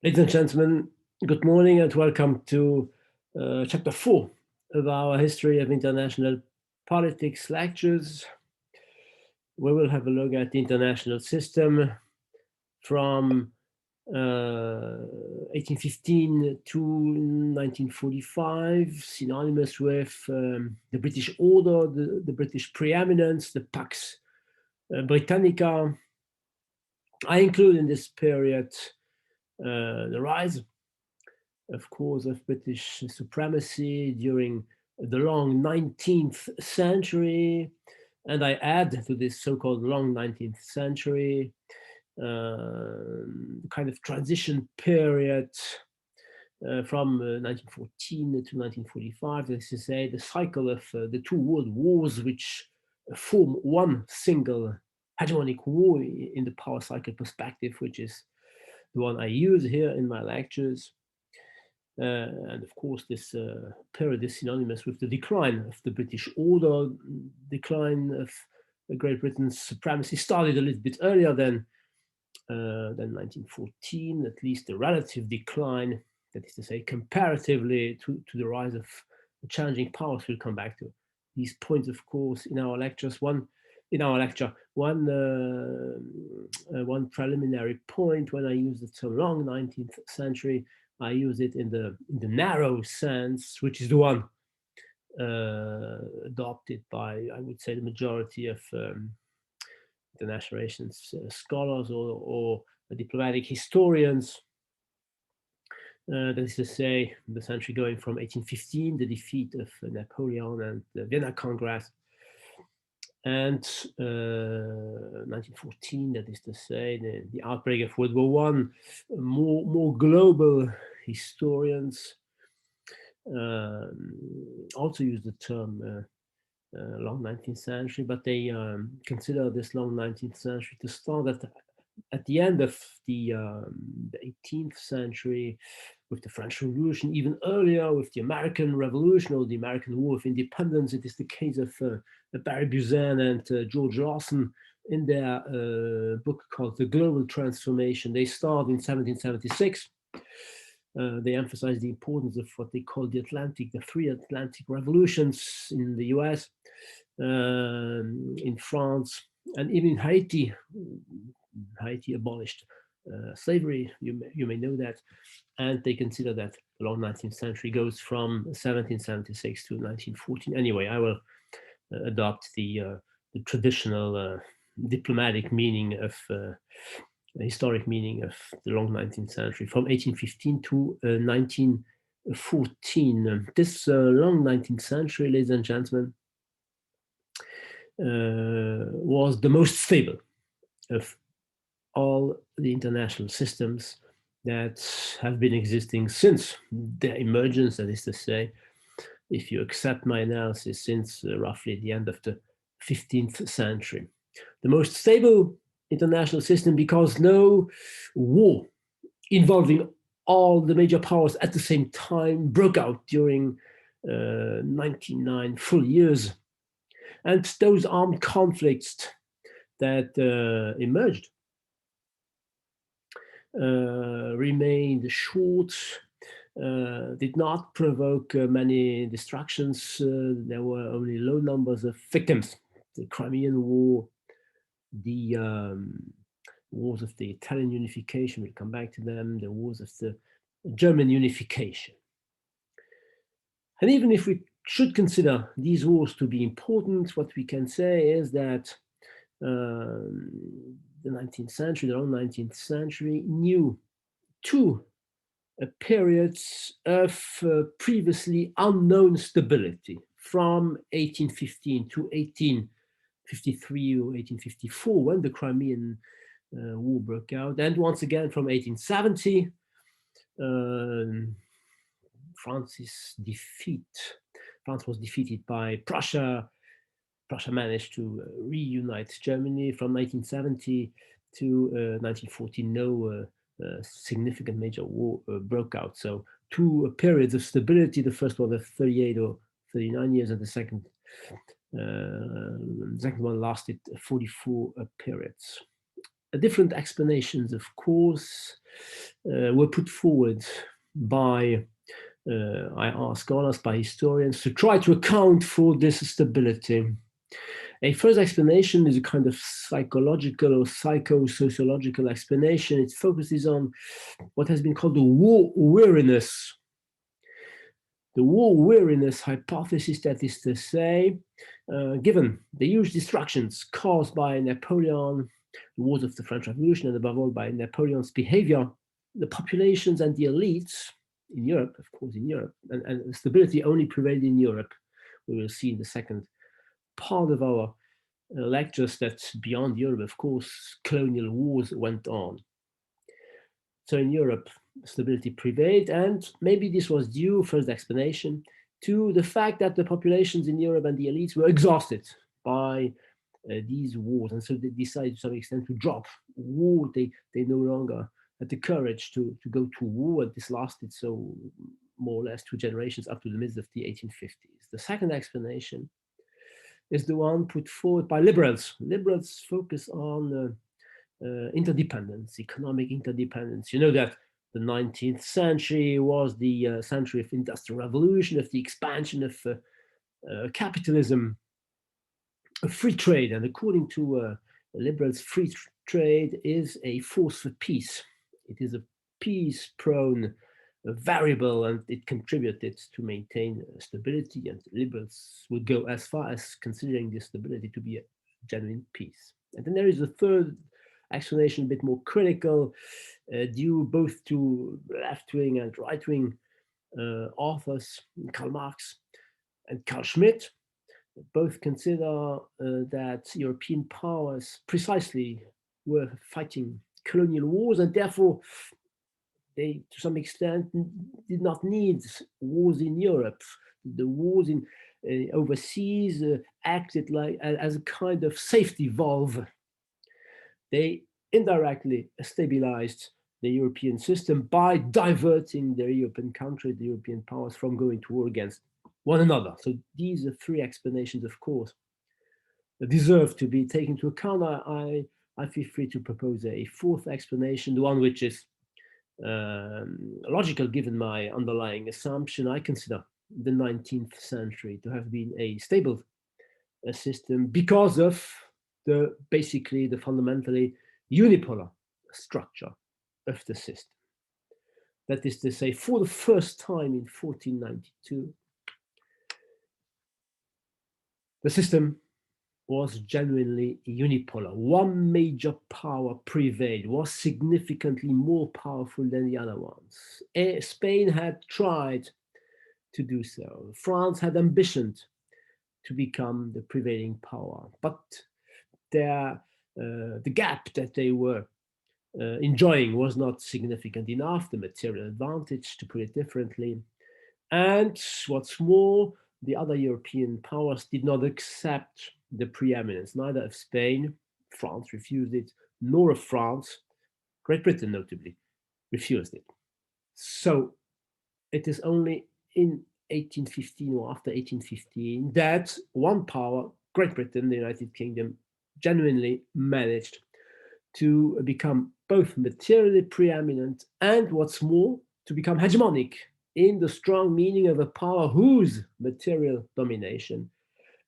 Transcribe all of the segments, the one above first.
Ladies and gentlemen, good morning and welcome to chapter 4 of our History of International Politics lectures. We will have a look at the international system from 1815 to 1945, synonymous with the British Order, the British Preeminence, the Pax Britannica. I include in this period the rise, of course, of British supremacy during the long 19th century. And I add to this so-called long 19th century kind of transition period from 1914 to 1945, that is to say, the cycle of the two world wars, which form one single hegemonic war in the power cycle perspective, which is the one I use here in my lectures. And of course, this period is synonymous with the decline of the British order, decline of Great Britain's supremacy started a little bit earlier than 1914, at least the relative decline, that is to say, comparatively to the rise of the challenging powers. We'll come back to these points, of course, in our lectures. One preliminary point: when I use the term long 19th century, I use it in the narrow sense, which is the one adopted by, I would say, the majority of international relations scholars or diplomatic historians. That is to say, the century going from 1815, the defeat of Napoleon and the Vienna Congress, and 1914, that is to say, the outbreak of World War I. More global historians also use the term long 19th century, but they consider this long 19th century to start at the end of the 18th century with the French Revolution, even earlier with the American Revolution or the American War of Independence. It is the case of Barry Buzan and George Lawson in their book called The Global Transformation. They start in 1776. They emphasize the importance of what they call the three Atlantic revolutions in the US, in France, and even in Haiti. Haiti abolished slavery, you may know that, and they consider that the long 19th century goes from 1776 to 1914. Anyway, I will adopt the traditional diplomatic meaning of historic meaning of the long 19th century, from 1815 to 1914. This long 19th century, ladies and gentlemen, was the most stable of all the international systems that have been existing since their emergence, that is to say, if you accept my analysis, since roughly the end of the 15th century. The most stable international system because no war involving all the major powers at the same time broke out during 99 full years. And those armed conflicts that emerged remained short, did not provoke many destructions. There were only low numbers of victims. The Crimean War, the wars of the Italian unification, we'll come back to them, the wars of the German unification. And even if we should consider these wars to be important, what we can say is that the 19th century, the long 19th century, knew two periods of previously unknown stability, from 1815 to 1853 or 1854, when the Crimean War broke out, and once again from 1870, France was defeated by Prussia. Prussia managed to reunite Germany. From 1970 to 1914, no significant major war broke out. So two periods of stability, the first one of 38 or 39 years, and the second one lasted 44 periods. Different explanations, of course. were put forward by IR scholars, by historians, to try to account for this stability. A first explanation is a kind of psychological or psycho-sociological explanation. It focuses on what has been called the war weariness. The war weariness hypothesis, that is to say, given the huge destructions caused by Napoleon, the wars of the French Revolution, and above all by Napoleon's behavior, the populations and the elites in Europe, of course, in Europe, and stability only prevailed in Europe. We will see in the second part of our lectures that beyond Europe, of course, colonial wars went on. So in Europe, stability prevailed, and maybe this was due, first explanation, to the fact that the populations in Europe and the elites were exhausted by these wars, and so they decided to some extent to drop war. They no longer had the courage to go to war, and this lasted so more or less 2 generations up to the midst of the 1850s. The second explanation is the one put forward by liberals. Liberals focus on interdependence, economic interdependence. You know that the 19th century was the century of industrial revolution, of the expansion of capitalism, of free trade. And according to liberals, free trade is a force for peace. It is a peace-prone variable, and it contributed to maintain stability. And liberals would go as far as considering this stability to be a genuine peace. And then there is a third explanation, a bit more critical, due both to left-wing and right-wing authors, Karl Marx and Carl Schmitt. Both consider that European powers precisely were fighting colonial wars, and therefore they, to some extent, did not need wars in Europe. The wars in overseas acted like as a kind of safety valve. They indirectly stabilized the European system by diverting the European countries, the European powers, from going to war against one another. So these are 3 explanations, of course, that deserve to be taken into account. I feel free to propose a 4th explanation, the one which is logical given my underlying assumption. I consider the 19th century to have been a stable system because of basically the fundamentally unipolar structure of the system. That is to say, for the first time in 1492, the system was genuinely unipolar. One major power prevailed, was significantly more powerful than the other ones. Spain had tried to do so. France had ambitioned to become the prevailing power, but the gap that they were enjoying was not significant enough, the material advantage, to put it differently. And what's more, the other European powers did not accept the preeminence, neither of Spain, France refused it, nor of France, Great Britain notably, refused it. So it is only in 1815 or after 1815 that one power, Great Britain, the United Kingdom, genuinely managed to become both materially preeminent and, what's more, to become hegemonic in the strong meaning of a power whose material domination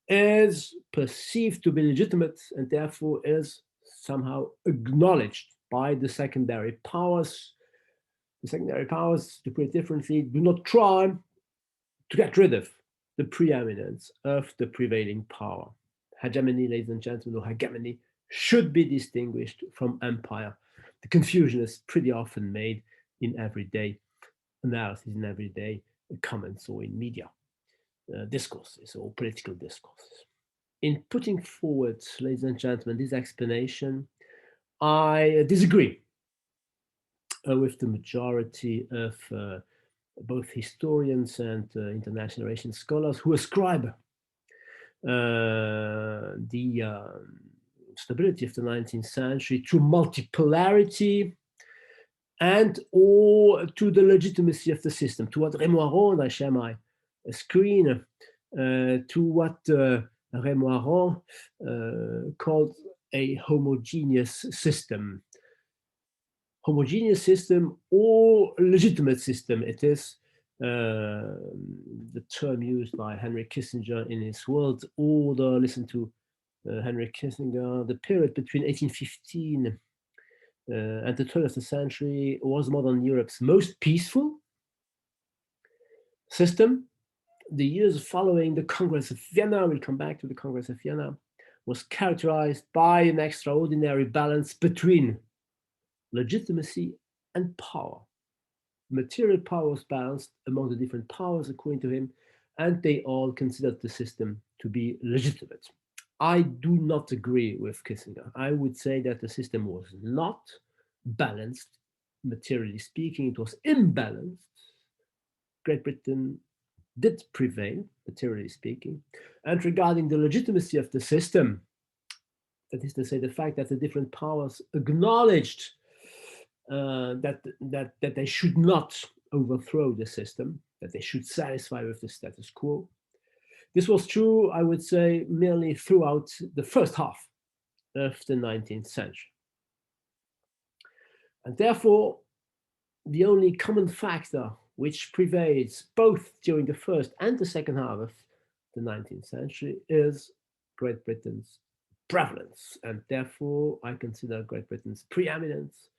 is perceived to be legitimate and therefore is somehow acknowledged by the secondary powers. The secondary powers, to put it differently, do not try to get rid of the preeminence of the prevailing power. Hegemony, ladies and gentlemen, or hegemony should be distinguished from empire. The confusion is pretty often made in everyday analysis, in everyday comments, or in media discourses or political discourses. In putting forward, ladies and gentlemen, this explanation, I disagree with the majority of both historians and international relations scholars who ascribe the stability of the 19th century to multipolarity and or to the legitimacy of the system, to what Rémoiron, and I share my screen, to what Rémoiron called a homogeneous system. homogeneous system or legitimate system. It is the term used by Henry Kissinger in his World Order. Listen to Henry Kissinger. The period between 1815 and the turn of the century was modern Europe's most peaceful system. The years following the Congress of Vienna, we'll come back to the Congress of Vienna, was characterized by an extraordinary balance between legitimacy and power. Material power was balanced among the different powers, according to him, and they all considered the system to be legitimate. I do not agree with Kissinger. I would say that the system was not balanced, materially speaking, it was imbalanced. Great Britain did prevail, materially speaking. And regarding the legitimacy of the system, that is to say, the fact that the different powers acknowledged that they should not overthrow the system, that they should satisfy with the status quo. This was true, I would say, merely throughout the first half of the 19th century. And therefore, the only common factor which prevails both during the first and the second half of the 19th century is Great Britain's prevalence. And therefore, I consider Great Britain's preeminence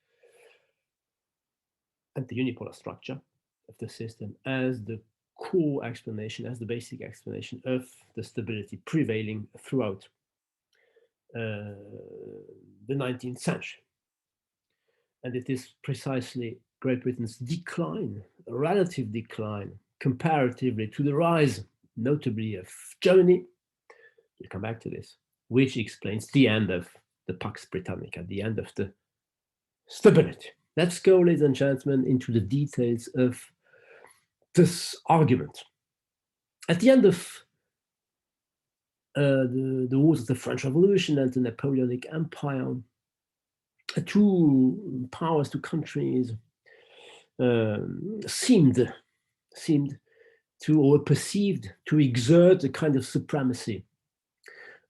and the unipolar structure of the system as the core explanation, as the basic explanation of the stability prevailing throughout the 19th century. And it is precisely Great Britain's decline, a relative decline, comparatively to the rise, notably of Germany, we'll come back to this, which explains the end of the Pax Britannica, the end of the stability. Let's go, ladies and gentlemen, into the details of this argument. At the end of the wars of the French Revolution and the Napoleonic Empire, two powers, two countries seemed to, or perceived to, exert a kind of supremacy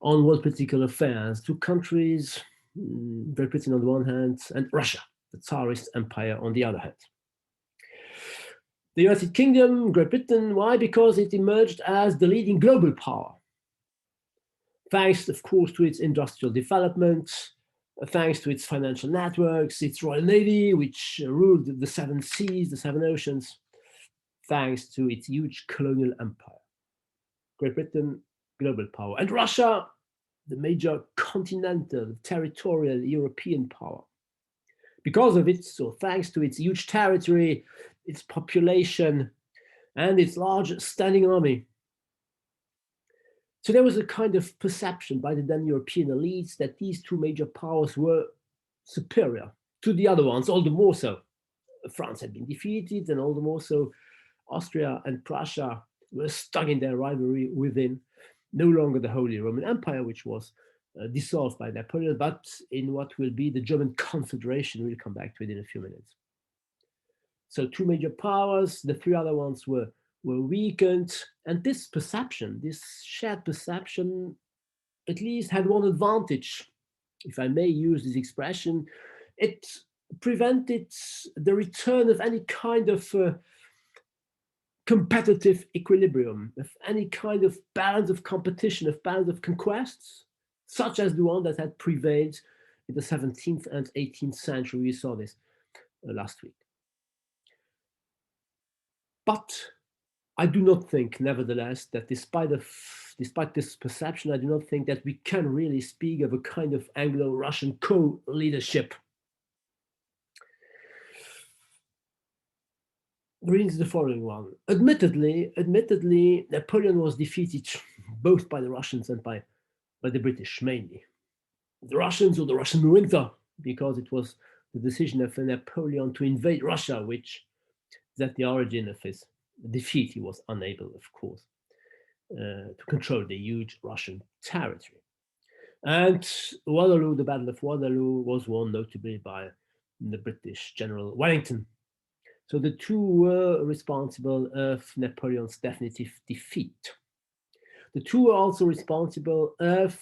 on world political affairs. Two countries, Great Britain on the one hand, and Russia, the Tsarist Empire, on the other hand. The United Kingdom, Great Britain, why? Because it emerged as the leading global power, thanks, of course, to its industrial development, thanks to its financial networks, its Royal Navy, which ruled the seven seas, the seven oceans, thanks to its huge colonial empire. Great Britain, global power. And Russia, the major continental, territorial European power. Because of it, so thanks to its huge territory, its population, and its large standing army. So there was a kind of perception by the then European elites that these two major powers were superior to the other ones, all the more so. France had been defeated, and all the more so Austria and Prussia were stuck in their rivalry within no longer the Holy Roman Empire, which was dissolved by Napoleon, but in what will be the German Confederation. We'll come back to it in a few minutes. So two major powers, the three other ones were weakened, and this perception, this shared perception, at least had one advantage, if I may use this expression. It prevented the return of any kind of competitive equilibrium, of any kind of balance of competition, of balance of conquests, such as the one that had prevailed in the 17th and 18th century. We saw this last week. But I do not think, nevertheless, that despite this perception, I do not think that we can really speak of a kind of Anglo-Russian co-leadership. The reason is the following one. Admittedly, Napoleon was defeated both by the Russians and by the British, mainly. The Russians, or the Russian winter, because it was the decision of Napoleon to invade Russia, which is at the origin of his defeat. He was unable, of course, to control the huge Russian territory. And Waterloo, the Battle of Waterloo, was won notably by the British General Wellington. So the two were responsible of Napoleon's definitive defeat. The two were also responsible of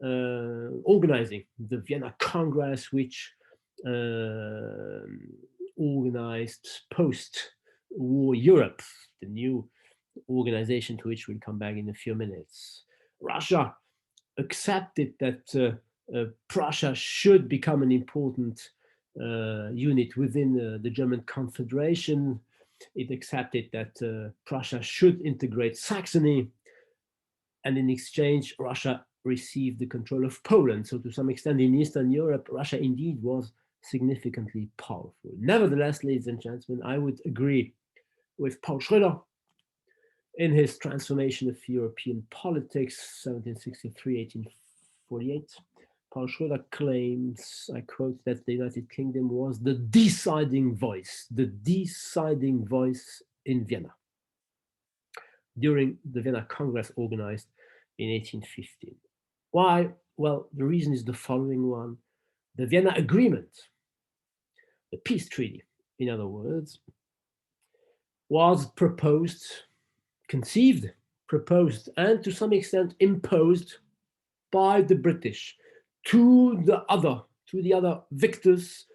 organizing the Vienna Congress, which organized post-war Europe, the new organization to which we'll come back in a few minutes. Russia accepted that Prussia should become an important unit within the German Confederation. It accepted that Prussia should integrate Saxony, and in exchange, Russia received the control of Poland. So to some extent, in Eastern Europe, Russia indeed was significantly powerful. Nevertheless, ladies and gentlemen, I would agree with Paul Schröder in his Transformation of European Politics, 1763-1848. Paul Schröder claims, I quote, that the United Kingdom was the deciding voice in Vienna during the Vienna Congress organized in 1815. Why? Well, the reason is the following one. The Vienna Agreement, the peace treaty, in other words, was conceived, proposed, and to some extent imposed by the British to the other victors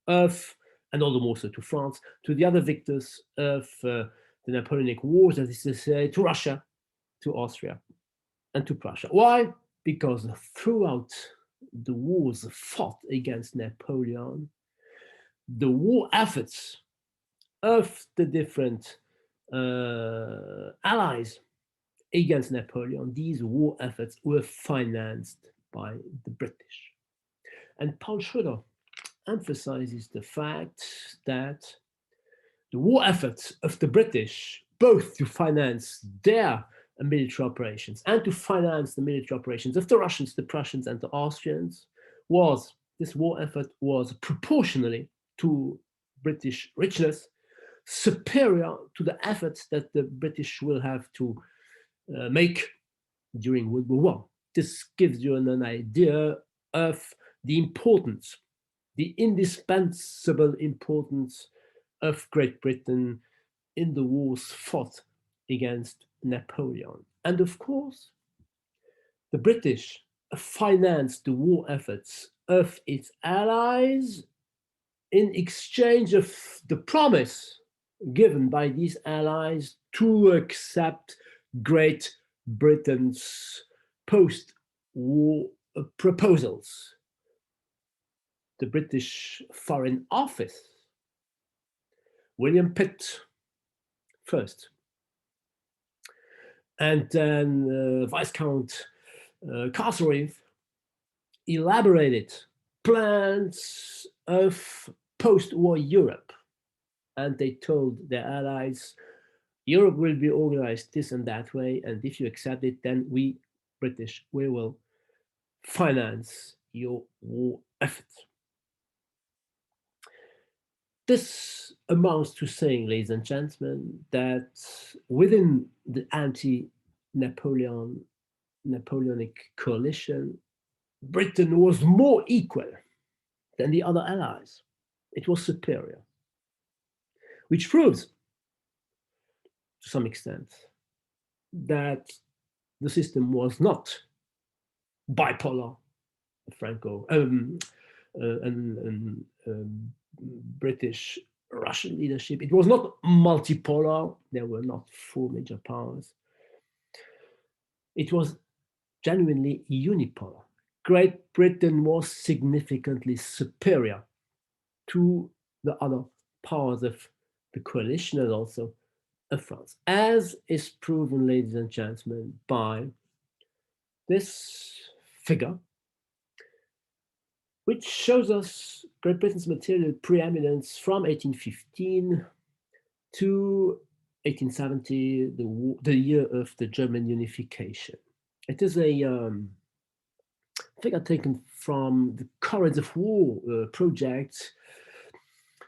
of, and all the more so to France, to the other victors of the Napoleonic Wars, that is to say, to Russia, to Austria, and to Prussia. Why? Because throughout the wars fought against Napoleon, the war efforts of the different allies against Napoleon, these war efforts were financed by the British. And Paul Schröder emphasizes the fact that the war efforts of the British, both to finance their military operations and to finance the military operations of the Russians, the Prussians, and the Austrians, this war effort was proportionally to British richness superior to the efforts that the British will have to make during World War I. This gives you an idea of the importance, the indispensable importance of Great Britain in the wars fought against Napoleon. And of course, the British financed the war efforts of its allies in exchange of the promise given by these allies to accept Great Britain's post-war proposals. The British Foreign Office, William Pitt first, and then Viscount Castlereagh, elaborated plans of post-war Europe. And they told their allies, Europe will be organized this and that way, and if you accept it, then we, British, we will finance your war effort. This amounts to saying, ladies and gentlemen, that within the Napoleonic coalition, Britain was more equal than the other allies. It was superior, which proves, to some extent, that the system was not bipolar, British-Russian leadership. It was not multipolar. There were not four major powers. It was genuinely unipolar. Great Britain was significantly superior to the other powers of the coalition and also of France, as is proven, ladies and gentlemen, by this figure, which shows us Great Britain's material preeminence from 1815 to 1870, the year of the German unification. It is a figure taken from the Currents of War project,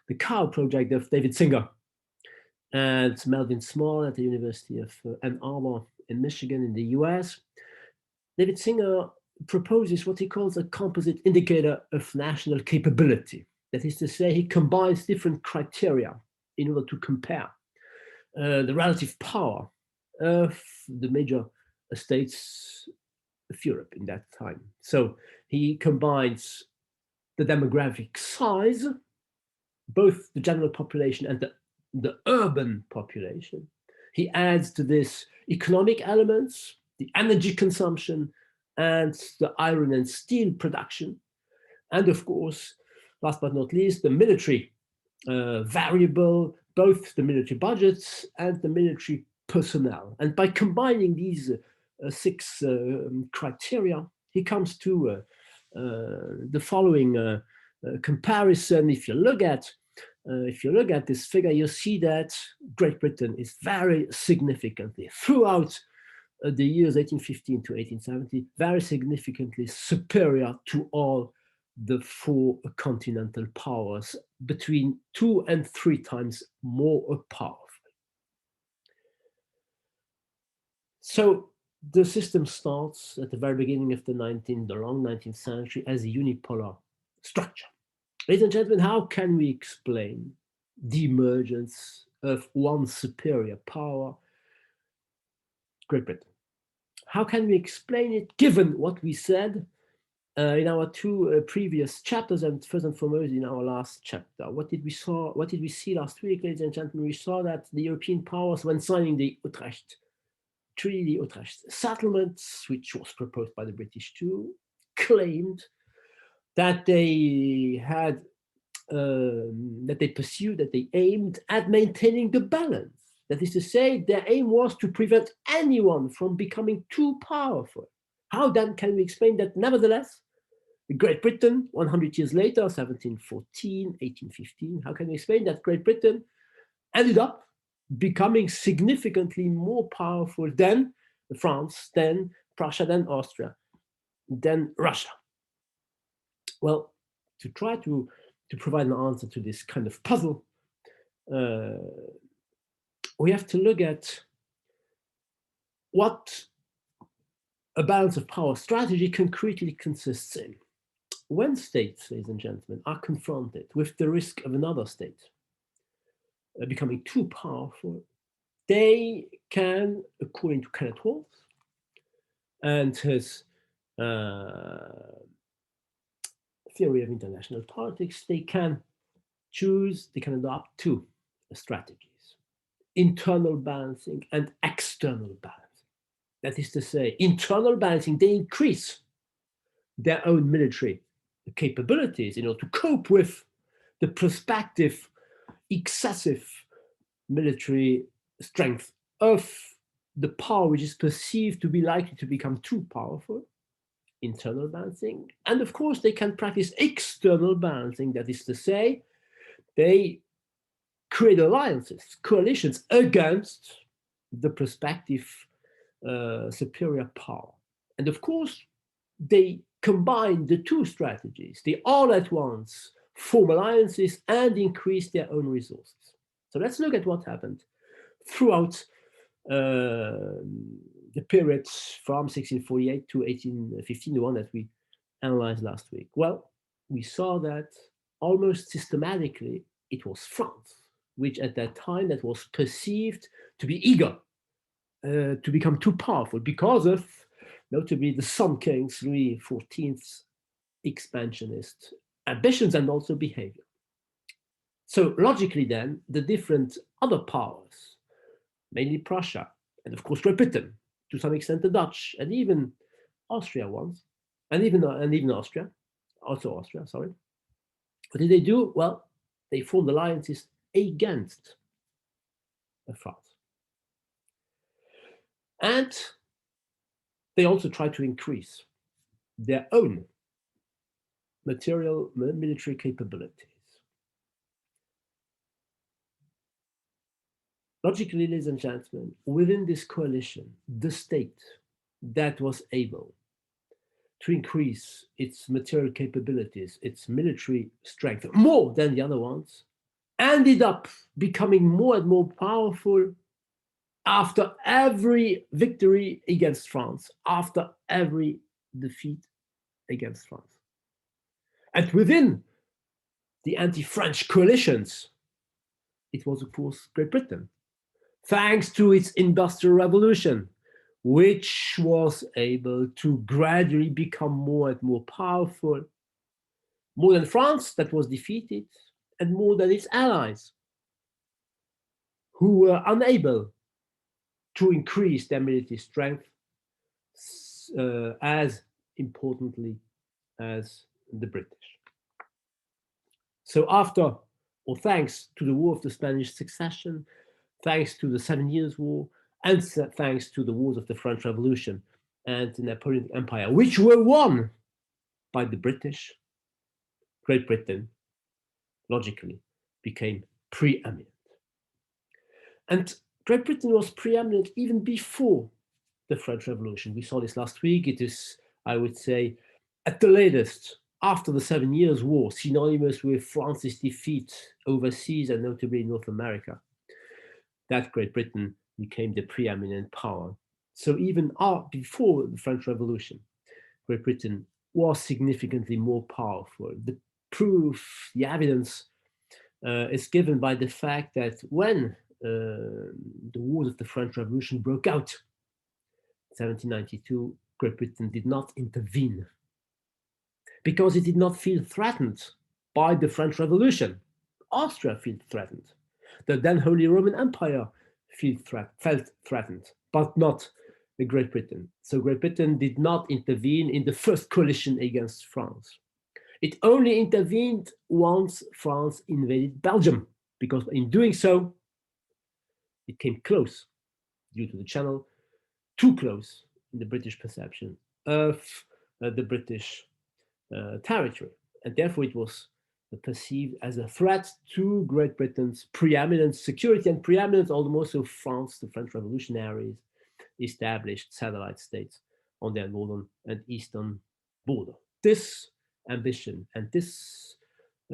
the COW project of David Singer and Melvin Small at the University of Ann Arbor in Michigan in the US. David Singer proposes what he calls a composite indicator of national capability. That is to say, he combines different criteria in order to compare the relative power of the major states of Europe in that time. So he combines the demographic size, both the general population and the urban population. He adds to this economic elements, the energy consumption, and the iron and steel production. And of course, last but not least, the military variable, both the military budgets and the military personnel. And by combining these six criteria, he comes to the following comparison. If you look at this figure, you see that Great Britain is very significantly throughout the years 1815 to 1870, very significantly superior to all the four continental powers, between 2 and 3 times more powerful. So the system starts at the very beginning of the long 19th century as a unipolar structure. Ladies and gentlemen, how can we explain the emergence of one superior power, Great Britain? How can we explain it, given what we said in our two previous chapters, and first and foremost in our last chapter? What did we see last week, ladies and gentlemen? We saw that the European powers, when signing the Utrecht Treaty, the Utrecht settlements, which was proposed by the British too, claimed that they had, that they aimed at maintaining the balance. That is to say, their aim was to prevent anyone from becoming too powerful. How then can we explain that, nevertheless, Great Britain, 100 years later, 1714, 1815, how can we explain that Great Britain ended up becoming significantly more powerful than France, than Prussia, than Austria, than Russia? Well, to try to provide an answer to this kind of puzzle, we have to look at what a balance of power strategy concretely consists in. When states, ladies and gentlemen, are confronted with the risk of another state becoming too powerful, they can, according to Kenneth Wolff and his theory of international politics, they can adopt two strategies: internal balancing and external balancing. That is to say, internal balancing, they increase their own military capabilities in order to cope with the prospective excessive military strength of the power which is perceived to be likely to become too powerful. Internal balancing. And of course, they can practice external balancing. That is to say, they create alliances, coalitions against the prospective superior power. And of course, they combine the two strategies. They all at once form alliances and increase their own resources. So let's look at what happened throughout the periods from 1648 to 1815, the one that we analyzed last week. Well, we saw that almost systematically it was France, which at that time that was perceived to be eager to become too powerful because of, notably, the Sun King's Louis XIV's expansionist ambitions and also behavior. So logically then, the different other powers, mainly Prussia, and of course Great Britain, to some extent the Dutch, and even Austria once, and even Austria, also Austria, sorry. What did they do? Well, they formed alliances against France. And they also tried to increase their own military capabilities. Logically, ladies and gentlemen, within this coalition, the state that was able to increase its material capabilities, its military strength, more than the other ones, ended up becoming more and more powerful after every victory against France, after every defeat against France. And within the anti-French coalitions, it was, of course, Great Britain, thanks to its industrial revolution, which was able to gradually become more and more powerful, more than France that was defeated, and more than its allies, who were unable to increase their military strength as importantly as the British. So after, or thanks to the War of the Spanish Succession, thanks to the 7 Years' War, and thanks to the wars of the French Revolution and the Napoleonic Empire, which were won by the British, Great Britain logically became preeminent. And Great Britain was preeminent even before the French Revolution. We saw this last week. It is, I would say, at the latest, after the 7 Years' War, synonymous with France's defeat overseas and notably in North America, that Great Britain became the preeminent power. So even before the French Revolution, Great Britain was significantly more powerful. The proof, the evidence is given by the fact that when the wars of the French Revolution broke out in 1792, Great Britain did not intervene because it did not feel threatened by the French Revolution. Austria felt threatened. The then Holy Roman Empire felt threatened, but not Great Britain. So Great Britain did not intervene in the first coalition against France. It only intervened once France invaded Belgium, because in doing so, it came close, due to the Channel, too close in the British perception of the British territory. And therefore it was perceived as a threat to Great Britain's preeminent security and preeminence, almost of France. The French revolutionaries established satellite states on their northern and eastern border. This ambition and this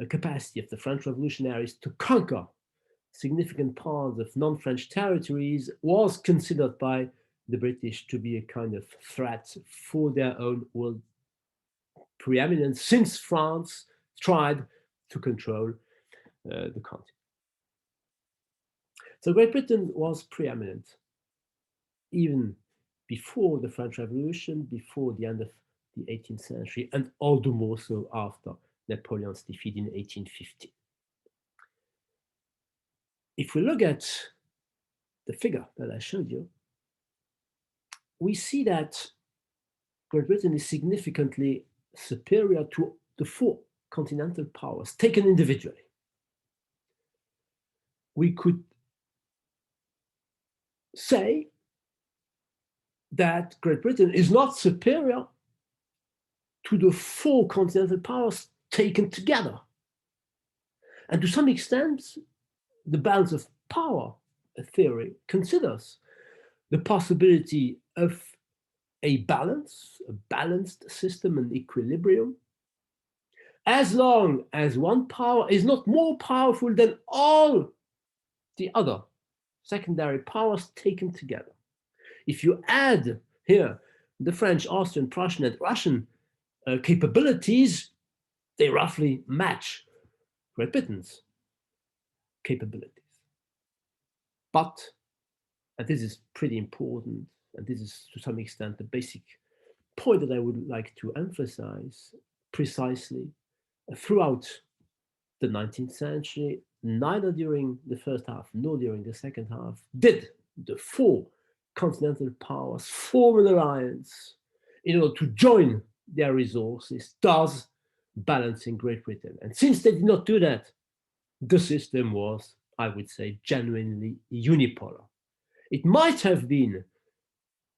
capacity of the French revolutionaries to conquer significant parts of non-French territories was considered by the British to be a kind of threat for their own world preeminence, since France tried to control the continent. So Great Britain was preeminent even before the French Revolution, before the end of the 18th century, and all the more so after Napoleon's defeat in 1815. If we look at the figure that I showed you, we see that Great Britain is significantly superior to the four continental powers taken individually. We could say that Great Britain is not superior to the four continental powers taken together. And to some extent, the balance of power theory considers the possibility of a balanced system and equilibrium, as long as one power is not more powerful than all the other secondary powers taken together. If you add here the French, Austrian, Prussian, and Russian capabilities, they roughly match Great Britain's capabilities. But, and this is pretty important, and this is to some extent the basic point that I would like to emphasize precisely, throughout the 19th century, neither during the first half nor during the second half, did the four continental powers form an alliance in order to join their resources, thus balancing Great Britain. And since they did not do that, the system was, I would say, genuinely unipolar. It might have been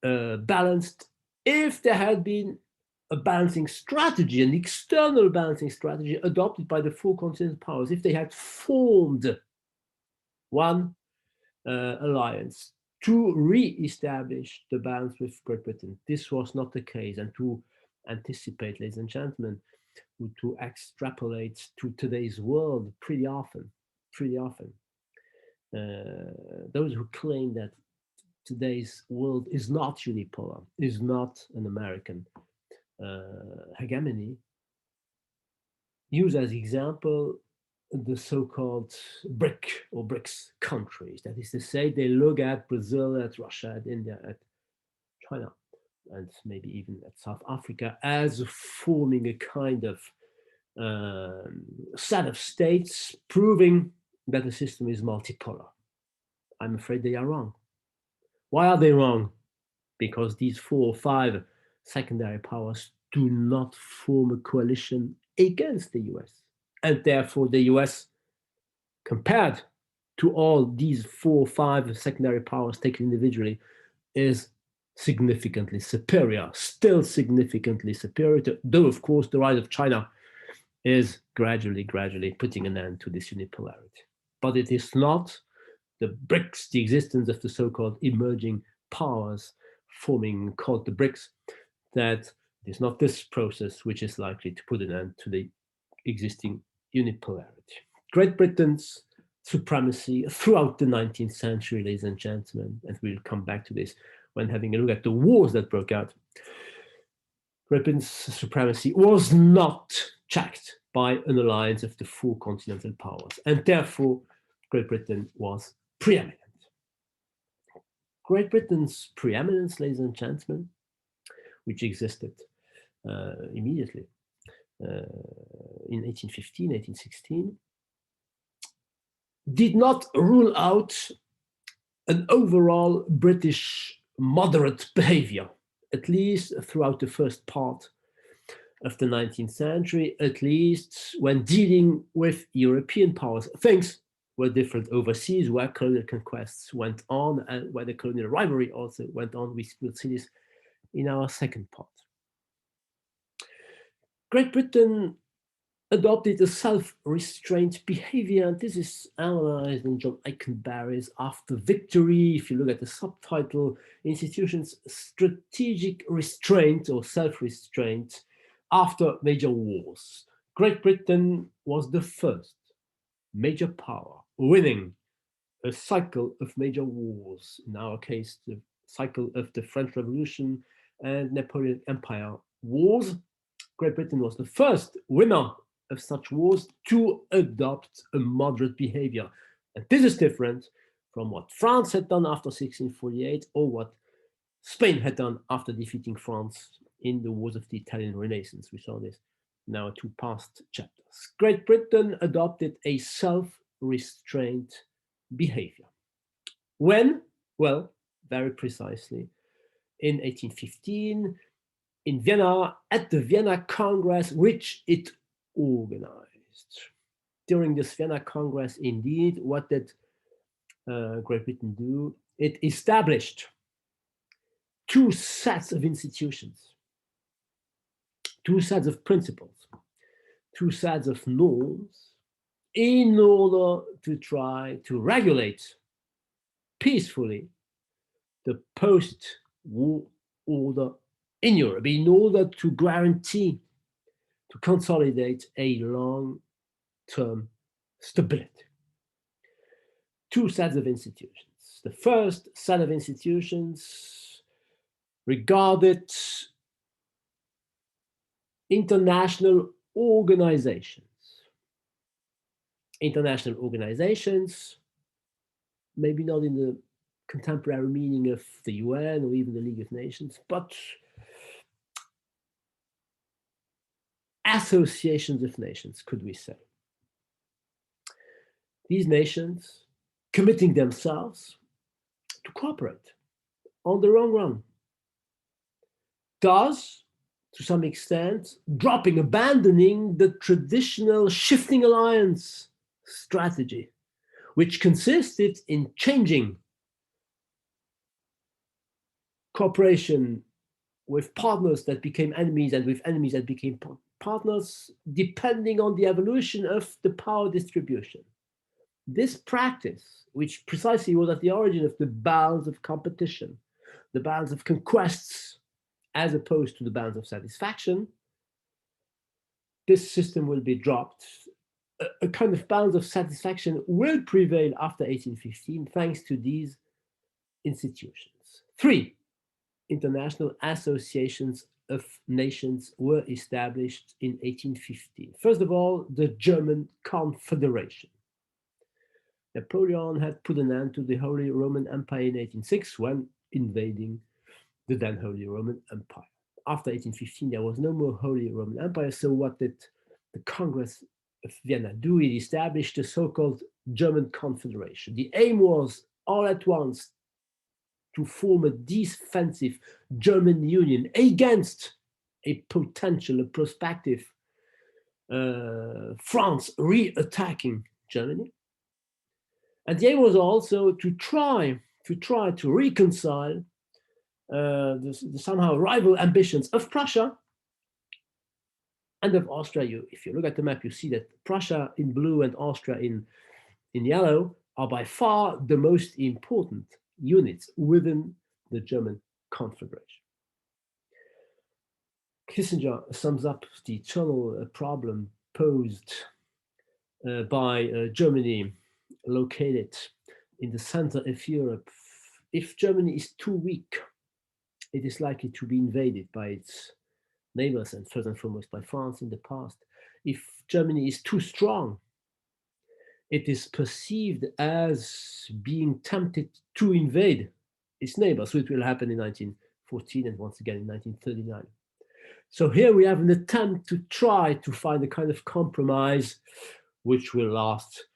balanced if there had been a balancing strategy, an external balancing strategy adopted by the four continental powers, if they had formed one alliance to re-establish the balance with Great Britain. This was not the case. And to anticipate, ladies and gentlemen, to extrapolate to today's world pretty often, those who claim that today's world is not unipolar, is not an American hegemony, use as example the so-called BRIC or BRICS countries. That is to say, they look at Brazil, at Russia, at India, at China, and maybe even at South Africa as forming a kind of set of states proving that the system is multipolar. I'm afraid they are wrong. Why are they wrong? Because these 4 or 5 secondary powers do not form a coalition against the US. And therefore, the US, compared to all these 4 or 5 secondary powers taken individually, is significantly superior, still significantly superior, though, of course, the rise of China is gradually putting an end to this unipolarity. But it is not the BRICS, the existence of the so-called emerging powers forming called the BRICS, that it is not this process which is likely to put an end to the existing unipolarity. Great Britain's supremacy throughout the 19th century, ladies and gentlemen, and we'll come back to this when having a look at the wars that broke out. Great Britain's supremacy was not checked by an alliance of the 4 continental powers, and therefore Great Britain was preeminent. Great Britain's preeminence, ladies and gentlemen, which existed immediately in 1815, 1816, did not rule out an overall British moderate behavior, at least throughout the first part of the 19th century, at least when dealing with European powers. Things were different overseas, where colonial conquests went on and where the colonial rivalry also went on. We will see this in our second part. Great Britain adopted a self-restraint behavior, and this is analyzed in John Eikenberry's After Victory. If you look at the subtitle, Institutions, Strategic Restraint or Self-Restraint After Major Wars. Great Britain was the first major power winning a cycle of major wars, in our case, the cycle of the French Revolution and Napoleonic Empire wars. Great Britain was the first winner of such wars to adopt a moderate behavior. And this is different from what France had done after 1648 or what Spain had done after defeating France in the wars of the Italian Renaissance. We saw this in our 2 past chapters. Great Britain adopted a self-restraint behavior. When? Well, very precisely in 1815 in Vienna, at the Vienna Congress, which it organized. During this Vienna Congress, indeed, what did Great Britain do? It established 2 sets of institutions, 2 sets of principles, 2 sets of norms in order to try to regulate peacefully the post-war order in Europe, in order to guarantee, to consolidate a long-term stability. 2 sets of institutions. The first set of institutions regarded international organizations. International organizations, maybe not in the contemporary meaning of the UN or even the League of Nations, but associations of nations, could we say. These nations committing themselves to cooperate on the long run, thus, to some extent, abandoning the traditional shifting alliance strategy, which consisted in changing cooperation with partners that became enemies and with enemies that became partners, depending on the evolution of the power distribution. This practice, which precisely was at the origin of the balance of competition, the balance of conquests, as opposed to the balance of satisfaction, this system will be dropped. A kind of balance of satisfaction will prevail after 1815, thanks to these institutions. 3 international associations of nations were established in 1815. First of all, the German Confederation. Napoleon had put an end to the Holy Roman Empire in 1806 when invading the then Holy Roman Empire. After 1815, there was no more Holy Roman Empire, so what did the Congress of Vienna, do it established the so-called German Confederation. The aim was all at once to form a defensive German union against a potential, a prospective France re-attacking Germany. And the aim was also to try to reconcile the somehow rival ambitions of Prussia and of Austria. If you look at the map, you see that Prussia in blue and Austria in yellow are by far the most important units within the German Confederation. Kissinger sums up the eternal problem posed by Germany located in the center of Europe. If Germany is too weak, it is likely to be invaded by its neighbors, and first and foremost by France in the past. If Germany is too strong, it is perceived as being tempted to invade its neighbors, which will happen in 1914 and once again in 1939. So here we have an attempt to try to find a kind of compromise which will last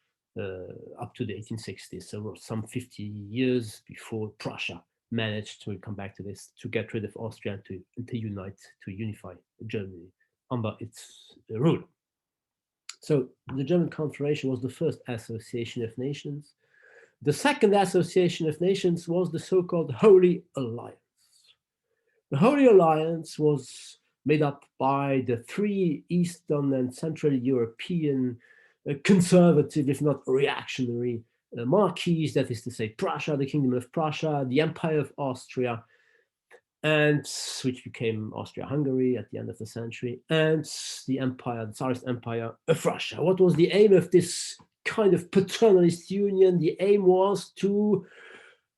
up to the 1860s, so some 50 years before Prussia managed to, we'll come back to this, to get rid of Austria and to unite, to unify Germany under its rule. So the German Confederation was the first association of nations. The second association of nations was the so-called Holy Alliance. The Holy Alliance was made up by the three Eastern and Central European conservative, if not reactionary, monarchies, that is to say Prussia, the Kingdom of Prussia, the Empire of Austria, and which became Austria-Hungary at the end of the century, and the Empire, the Tsarist Empire of Russia. What was the aim of this kind of paternalist union? The aim was to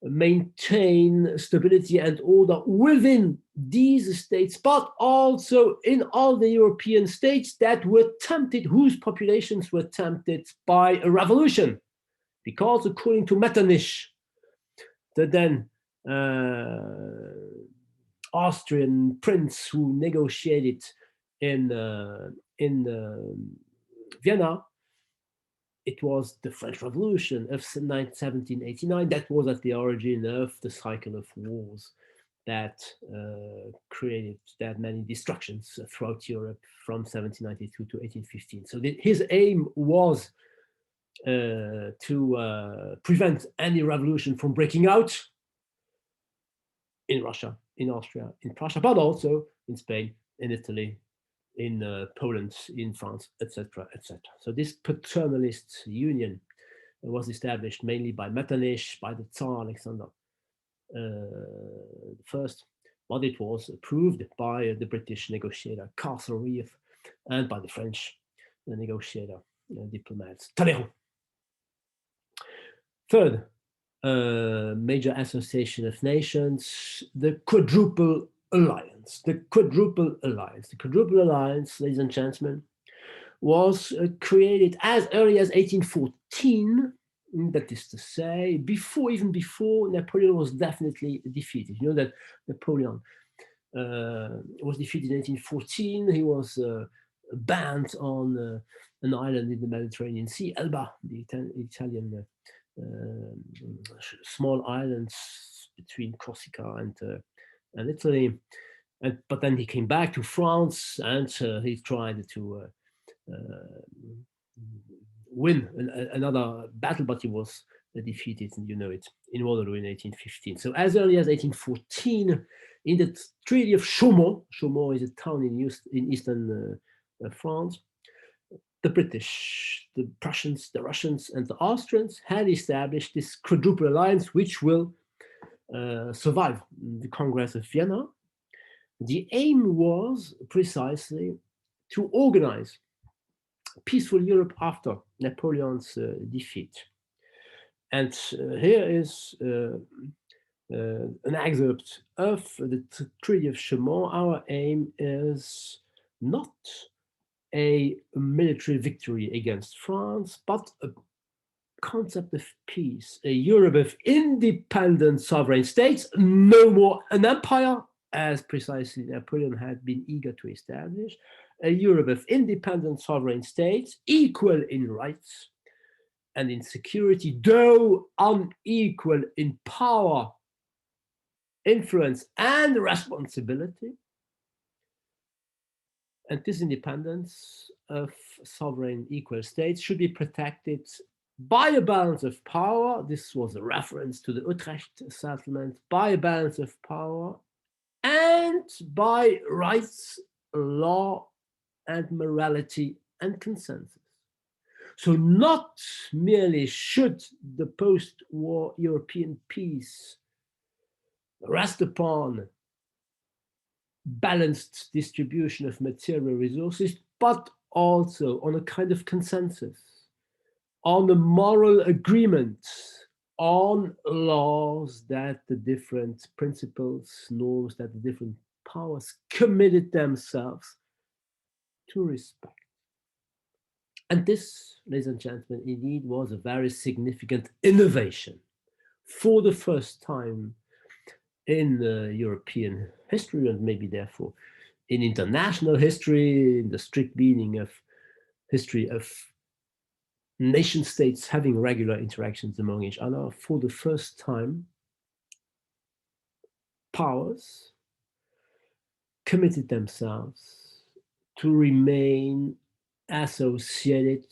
maintain stability and order within these states, but also in all the European states that were tempted, whose populations were tempted by a revolution. Because according to Metternich, the then Austrian prince who negotiated in Vienna, it was the French Revolution of 1789 that was at the origin of the cycle of wars that created that many destructions throughout Europe from 1792 to 1815. So his aim was to prevent any revolution from breaking out in Russia, in Austria, in Prussia, but also in Spain, in Italy, in Poland, in France, etc., etc. So this paternalist union was established mainly by Metternich, by the Tsar Alexander I, but it was approved by the British negotiator Castlereagh and by the French negotiator, diplomat Talleyrand. Third major association of nations, the Quadruple Alliance. The Quadruple Alliance. The Quadruple Alliance, ladies and gentlemen, was created as early as 1814. That is to say, even before Napoleon was definitely defeated. You know that Napoleon was defeated in 1814. He was banned on an island in the Mediterranean Sea, Elba, the Italian small islands between Corsica and Italy. But then he came back to France and he tried to win another battle, but he was defeated, and you know it, in Waterloo in 1815. So as early as 1814, in the Treaty of Chaumont, Chaumont is a town in eastern France, the British, the Prussians, the Russians, and the Austrians had established this Quadruple Alliance, which will survive the Congress of Vienna. The aim was precisely to organize peaceful Europe after Napoleon's defeat. And here is an excerpt of the Treaty of Chaumont. Our aim is not a military victory against France, but a concept of peace, a Europe of independent sovereign states, no more an empire, as precisely Napoleon had been eager to establish, a Europe of independent sovereign states, equal in rights and in security, though unequal in power, influence, and responsibility. And this independence of sovereign equal states should be protected by a balance of power. This was a reference to the Utrecht settlement, by a balance of power and by rights, law, and morality and consensus. So not merely should the post-war European peace rest upon balanced distribution of material resources, but also on a kind of consensus, on a moral agreement, on laws that the different principles, norms that the different powers committed themselves to respect. And this, ladies and gentlemen, indeed was a very significant innovation for the first time in European history, and maybe therefore in international history, in the strict meaning of history of nation states having regular interactions among each other. For the first time, powers committed themselves to remain associated,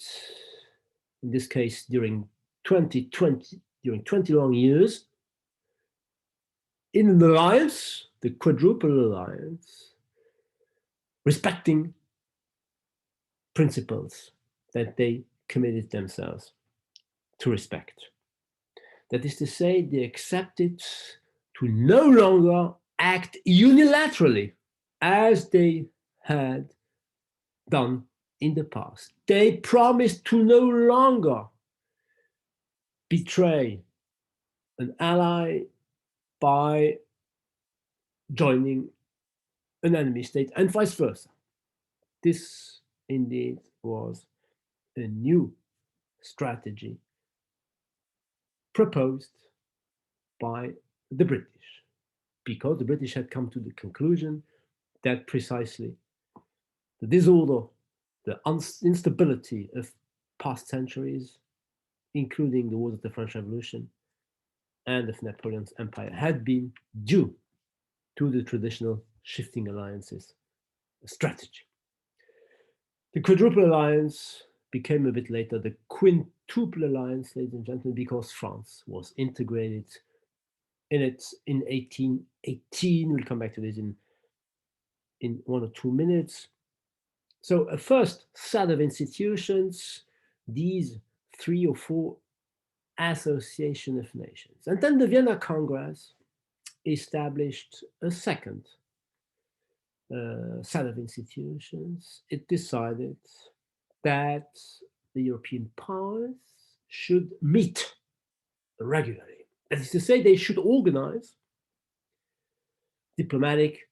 in this case during 20 long years, in an alliance, the quadruple alliance, respecting principles that they committed themselves to respect. That is to say, they accepted to no longer act unilaterally as they had done in the past. They promised to no longer betray an ally by joining an enemy state, and vice versa. This indeed was a new strategy proposed by the British, because the British had come to the conclusion that precisely the disorder, the instability of past centuries, including the wars of the French Revolution and of Napoleon's empire, had been due to the traditional shifting alliances strategy. The quadruple alliance became a bit later the quintuple alliance, ladies and gentlemen, because France was integrated in it in 1818. We'll come back to this in 1 or 2 minutes. So a first set of institutions, these 3 or 4 association of nations. And then the Vienna Congress established a second set of institutions. It decided that the European powers should meet regularly. That is to say, they should organize diplomatic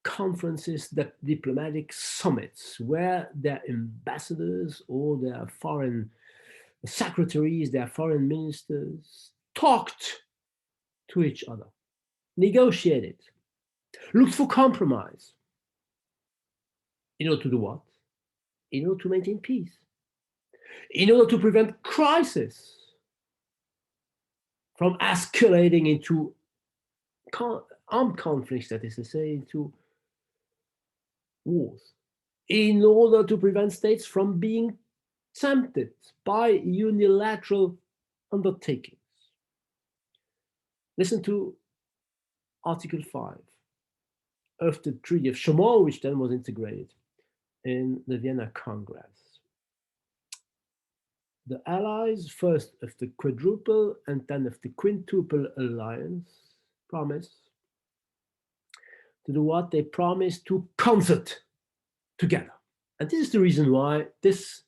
conferences, diplomatic summits, where their ambassadors or their foreign secretaries, their foreign ministers talked to each other, negotiated, looked for compromise. In order to do what? In order to maintain peace. In order to prevent crisis from escalating into armed conflicts, that is to say, into wars. In order to prevent states from being tempted by unilateral undertakings. Listen to Article 5 of the Treaty of Chaumont, which then was integrated in the Vienna Congress. The allies, first of the quadruple and then of the quintuple alliance, promised to do what? They promised to concert together. And this is the reason why this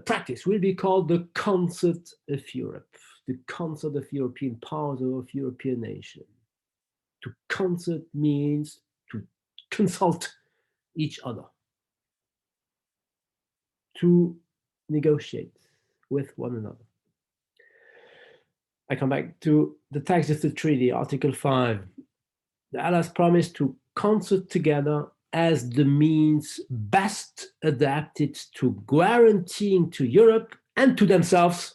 practice will be called the concert of Europe, the concert of European powers or of European nations. To concert means to consult each other, to negotiate with one another. I come back to the text of the treaty, Article 5. The Allies promised to concert together as the means best adapted to guaranteeing to Europe and to themselves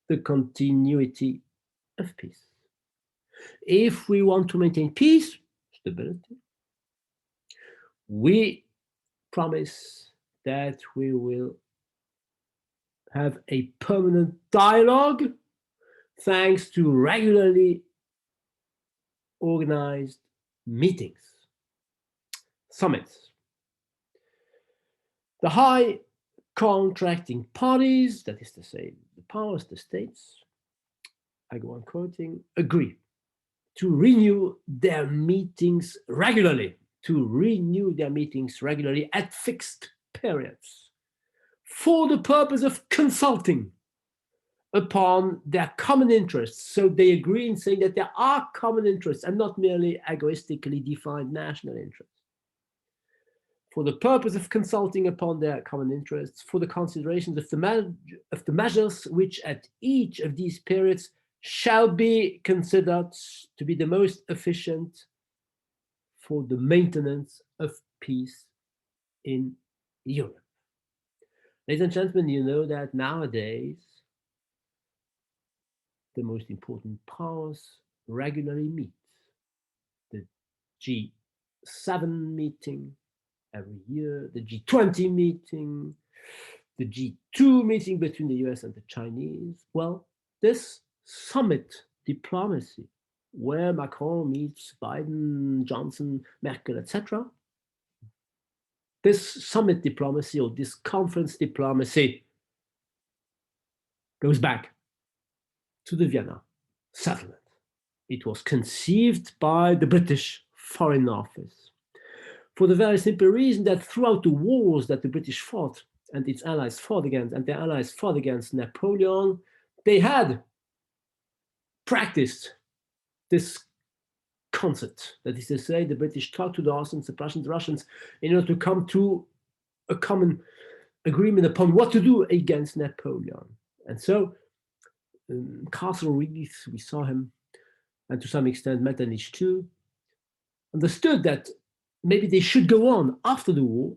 the continuity of peace. If we want to maintain peace, stability, we promise that we will have a permanent dialogue thanks to regularly organized meetings, summits. The high contracting parties, that is to say, the powers, the states, I go on quoting, agree to renew their meetings regularly, at fixed periods for the purpose of consulting upon their common interests. So they agree in saying that there are common interests and not merely egoistically defined national interests. For the purpose of consulting upon their common interests, for the considerations of the measures which at each of these periods shall be considered to be the most efficient for the maintenance of peace in Europe. Ladies and gentlemen, you know that nowadays the most important powers regularly meet. The G7 meeting every year, the G20 meeting, the G2 meeting between the US and the Chinese. Well, this summit diplomacy, where Macron meets Biden, Johnson, Merkel, etc., this summit diplomacy or this conference diplomacy goes back to the Vienna settlement. It was conceived by the British Foreign Office for the very simple reason that throughout the wars that the British fought and its allies fought against, Napoleon, they had practiced this concept. That is to say, the British talked to the Austrians, the Prussians, the Russians, in order to come to a common agreement upon what to do against Napoleon. And so, Castlereagh, we saw him, and to some extent Metternich too, understood that maybe they should go on after the war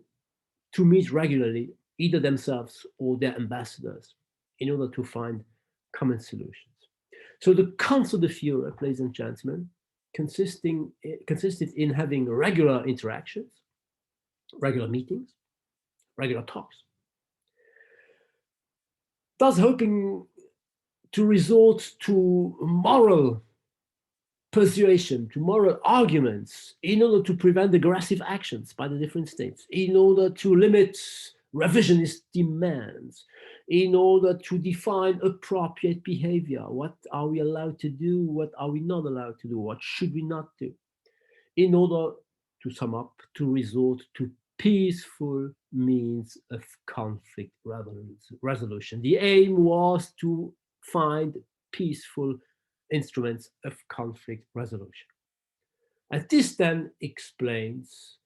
to meet regularly, either themselves or their ambassadors, in order to find common solutions. So the Council of Europe, ladies and gentlemen, consisted in having regular interactions, regular meetings, regular talks, thus hoping to resort to moral persuasion, to moral arguments, in order to prevent aggressive actions by the different states, in order to limit revisionist demands, in order to define appropriate behavior. What are we allowed to do? What are we not allowed to do? What should we not do? In order, to sum up, to resort to peaceful means of conflict resolution. The aim was to find peaceful instruments of conflict resolution. And this then explains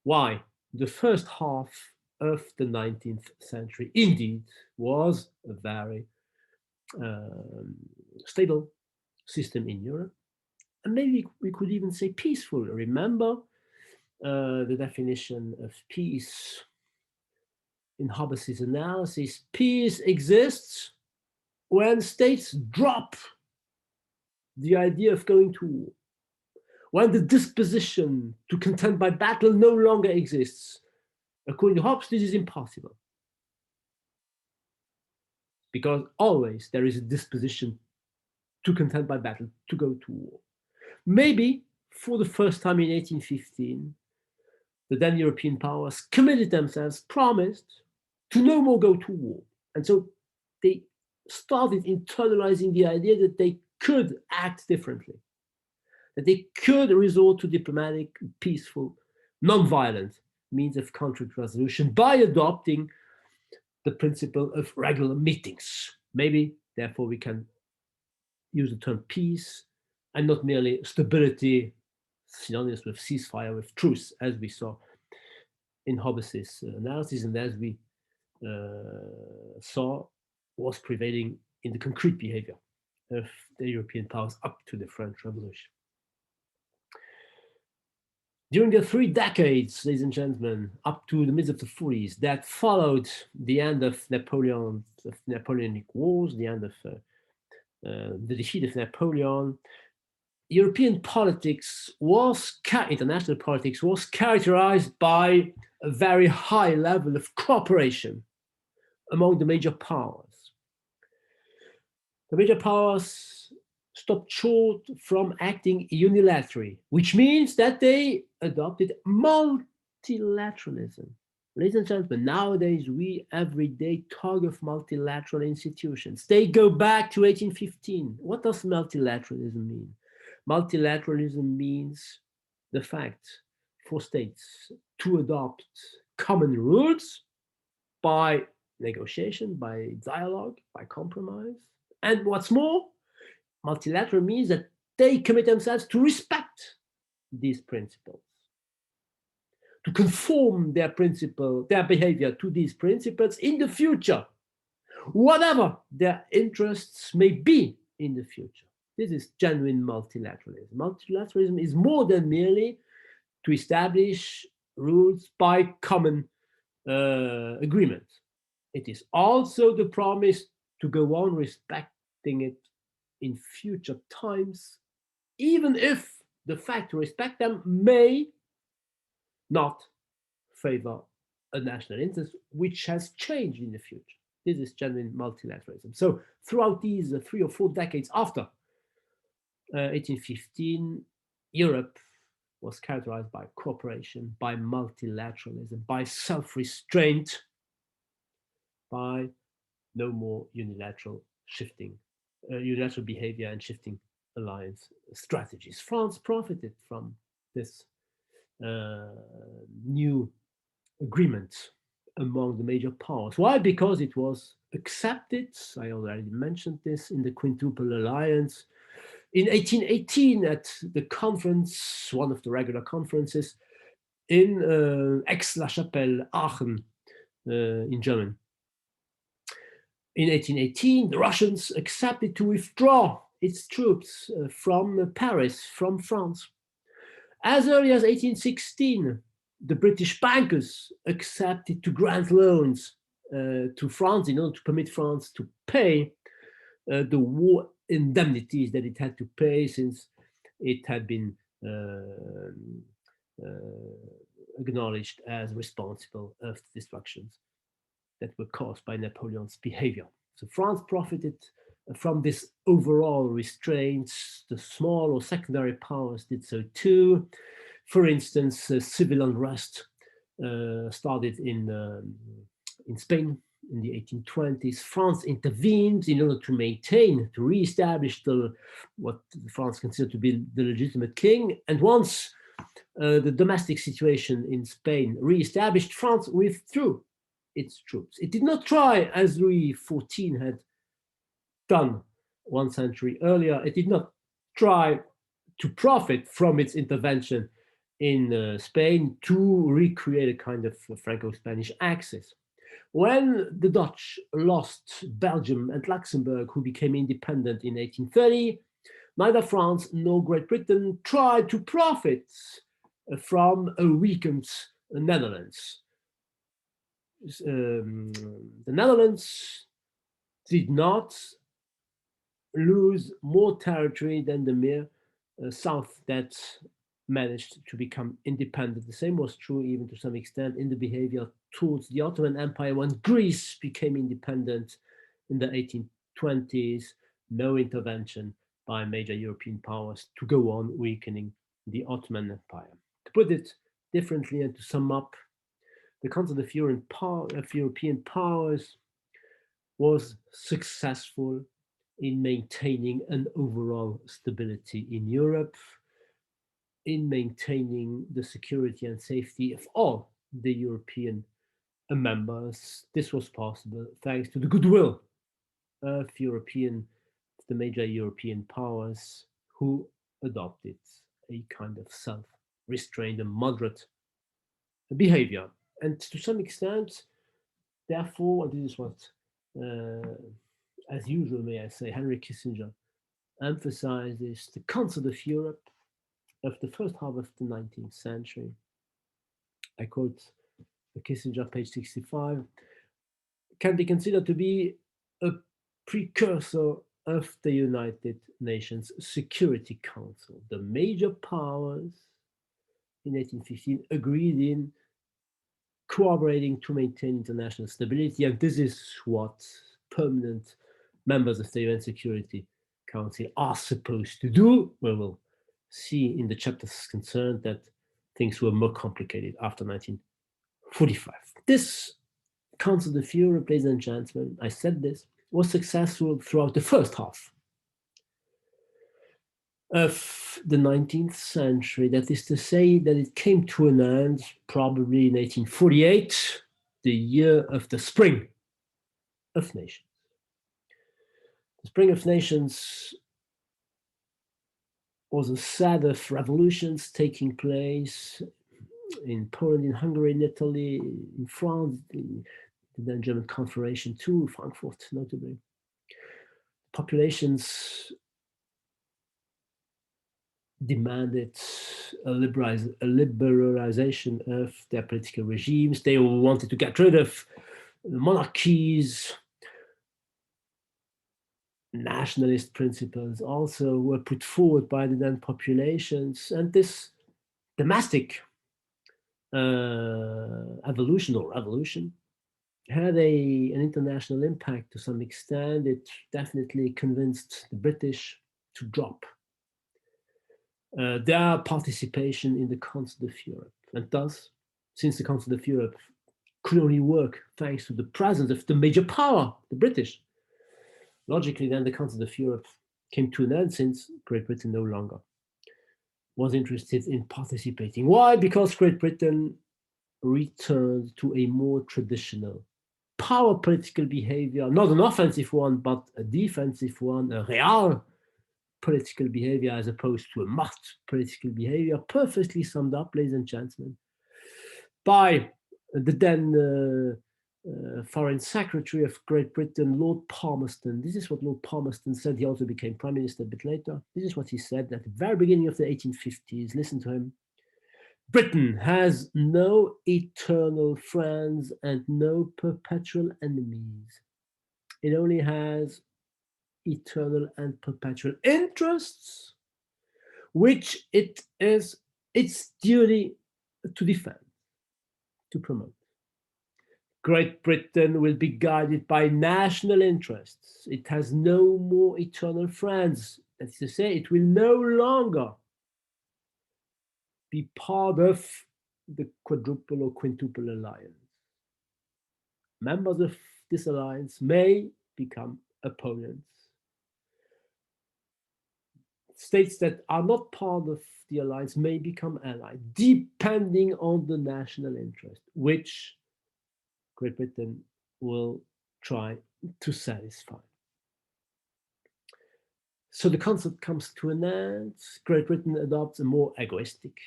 why the first half of the 19th century indeed was a very stable system in Europe. And maybe we could even say peaceful. Remember the definition of peace in Hobbes's analysis. Peace exists when states drop the idea of going to war, when the disposition to contend by battle no longer exists. According to Hobbes, this is impossible, because always there is a disposition to contend by battle, to go to war. Maybe for the first time in 1815, the then European powers committed themselves, promised to no more go to war. And so they started internalizing the idea that they could act differently, that they could resort to diplomatic, peaceful, non-violent means of conflict resolution by adopting the principle of regular meetings. Maybe, therefore, we can use the term peace and not merely stability, synonymous with ceasefire, with truce, as we saw in Hobbes's analysis, and as we saw was prevailing in the concrete behavior of the European powers up to the French Revolution. During the 3 decades, ladies and gentlemen, up to the mid of the 40s, that followed the end of Napoleonic Wars, the end of the defeat of Napoleon, European politics international politics was characterized by a very high level of cooperation among the major powers. The major powers stopped short from acting unilaterally, which means that they adopted multilateralism. Ladies and gentlemen, nowadays we every day talk of multilateral institutions. They go back to 1815. What does multilateralism mean? Multilateralism means the fact for states to adopt common rules by negotiation, by dialogue, by compromise. And what's more, multilateral means that they commit themselves to respect these principles, to conform their behavior to these principles in the future, whatever their interests may be in the future. This is genuine multilateralism. Multilateralism is more than merely to establish rules by common agreement. It is also the promise to go on respecting it in future times, even if the fact to respect them may not favor a national interest, which has changed in the future. This is genuine multilateralism. So throughout these 3 or 4 decades after 1815, Europe was characterized by cooperation, by multilateralism, by self-restraint, by no more unilateral behavior and shifting alliance strategies. France profited from this new agreement among the major powers. Why? Because it was accepted, I already mentioned this, in the Quintuple Alliance. In 1818, at the conference, one of the regular conferences, in Aix-la-Chapelle, Aachen, in Germany. In 1818, the Russians accepted to withdraw its troops from Paris, from France. As early as 1816, the British bankers accepted to grant loans to France in order to permit France to pay the war indemnities that it had to pay since it had been acknowledged as responsible of the destructions that were caused by Napoleon's behavior. So France profited from this overall restraints. The small or secondary powers did so too. For instance, civil unrest started in Spain in the 1820s. France intervened in order to re-establish what France considered to be the legitimate king. And once the domestic situation in Spain re-established, France withdrew its troops. It did not try, as Louis XIV had done 1 century earlier, it did not try to profit from its intervention in Spain to recreate a kind of Franco-Spanish axis. When the Dutch lost Belgium and Luxembourg, who became independent in 1830, neither France nor Great Britain tried to profit from a weakened Netherlands. The Netherlands did not lose more territory than the mere south that managed to become independent. The same was true, even to some extent, in the behavior towards the Ottoman Empire when Greece became independent in the 1820s. No intervention by major European powers to go on weakening the Ottoman Empire. To put it differently and to sum up, the concept of European powers was successful in maintaining an overall stability in Europe, in maintaining the security and safety of all the European members. This was possible thanks to the goodwill of the major European powers who adopted a kind of self-restrained and moderate behavior. And to some extent, therefore, and this is what, as usual, may I say, Henry Kissinger emphasizes, the concept of Europe of the first half of the 19th century. I quote Kissinger, page 65, can be considered to be a precursor of the United Nations Security Council. The major powers in 1815 agreed in cooperating to maintain international stability, and this is what permanent members of the UN Security Council are supposed to do. We will see in the chapters concerned that things were more complicated after 1945. This Council of Europe, ladies and gentlemen, I said this, was successful throughout the first half of the 19th century. That is to say that it came to an end probably in 1848, the year of the Spring of Nations. The Spring of Nations was a set of revolutions taking place in Poland, in Hungary, in Italy, in France, in the then German Confederation too, Frankfurt notably. Populations demanded a liberalization of their political regimes. They wanted to get rid of monarchies. Nationalist principles also were put forward by the then populations, and this domestic evolution or revolution had an international impact to some extent. It definitely convinced the British to drop their participation in the Council of Europe. And thus, since the Council of Europe could only work thanks to the presence of the major power, the British, logically then the Council of Europe came to an end since Great Britain no longer was interested in participating. Why? Because Great Britain returned to a more traditional power political behavior, not an offensive one, but a defensive one, a real political behavior as opposed to a macht political behavior, perfectly summed up, ladies and gentlemen, by the then Foreign Secretary of Great Britain, Lord Palmerston. This is what Lord Palmerston said. He also became Prime Minister a bit later. This is what he said at the very beginning of the 1850s. Listen to him. Britain has no eternal friends and no perpetual enemies. It only has eternal and perpetual interests, which it is its duty to defend, to promote. Great Britain will be guided by national interests. It has no more eternal friends. That is to say, it will no longer be part of the quadruple or quintuple alliance. Members of this alliance may become opponents. States that are not part of the alliance may become allies, depending on the national interest, which Great Britain will try to satisfy. So the concept comes to an end. Great Britain adopts a more egoistic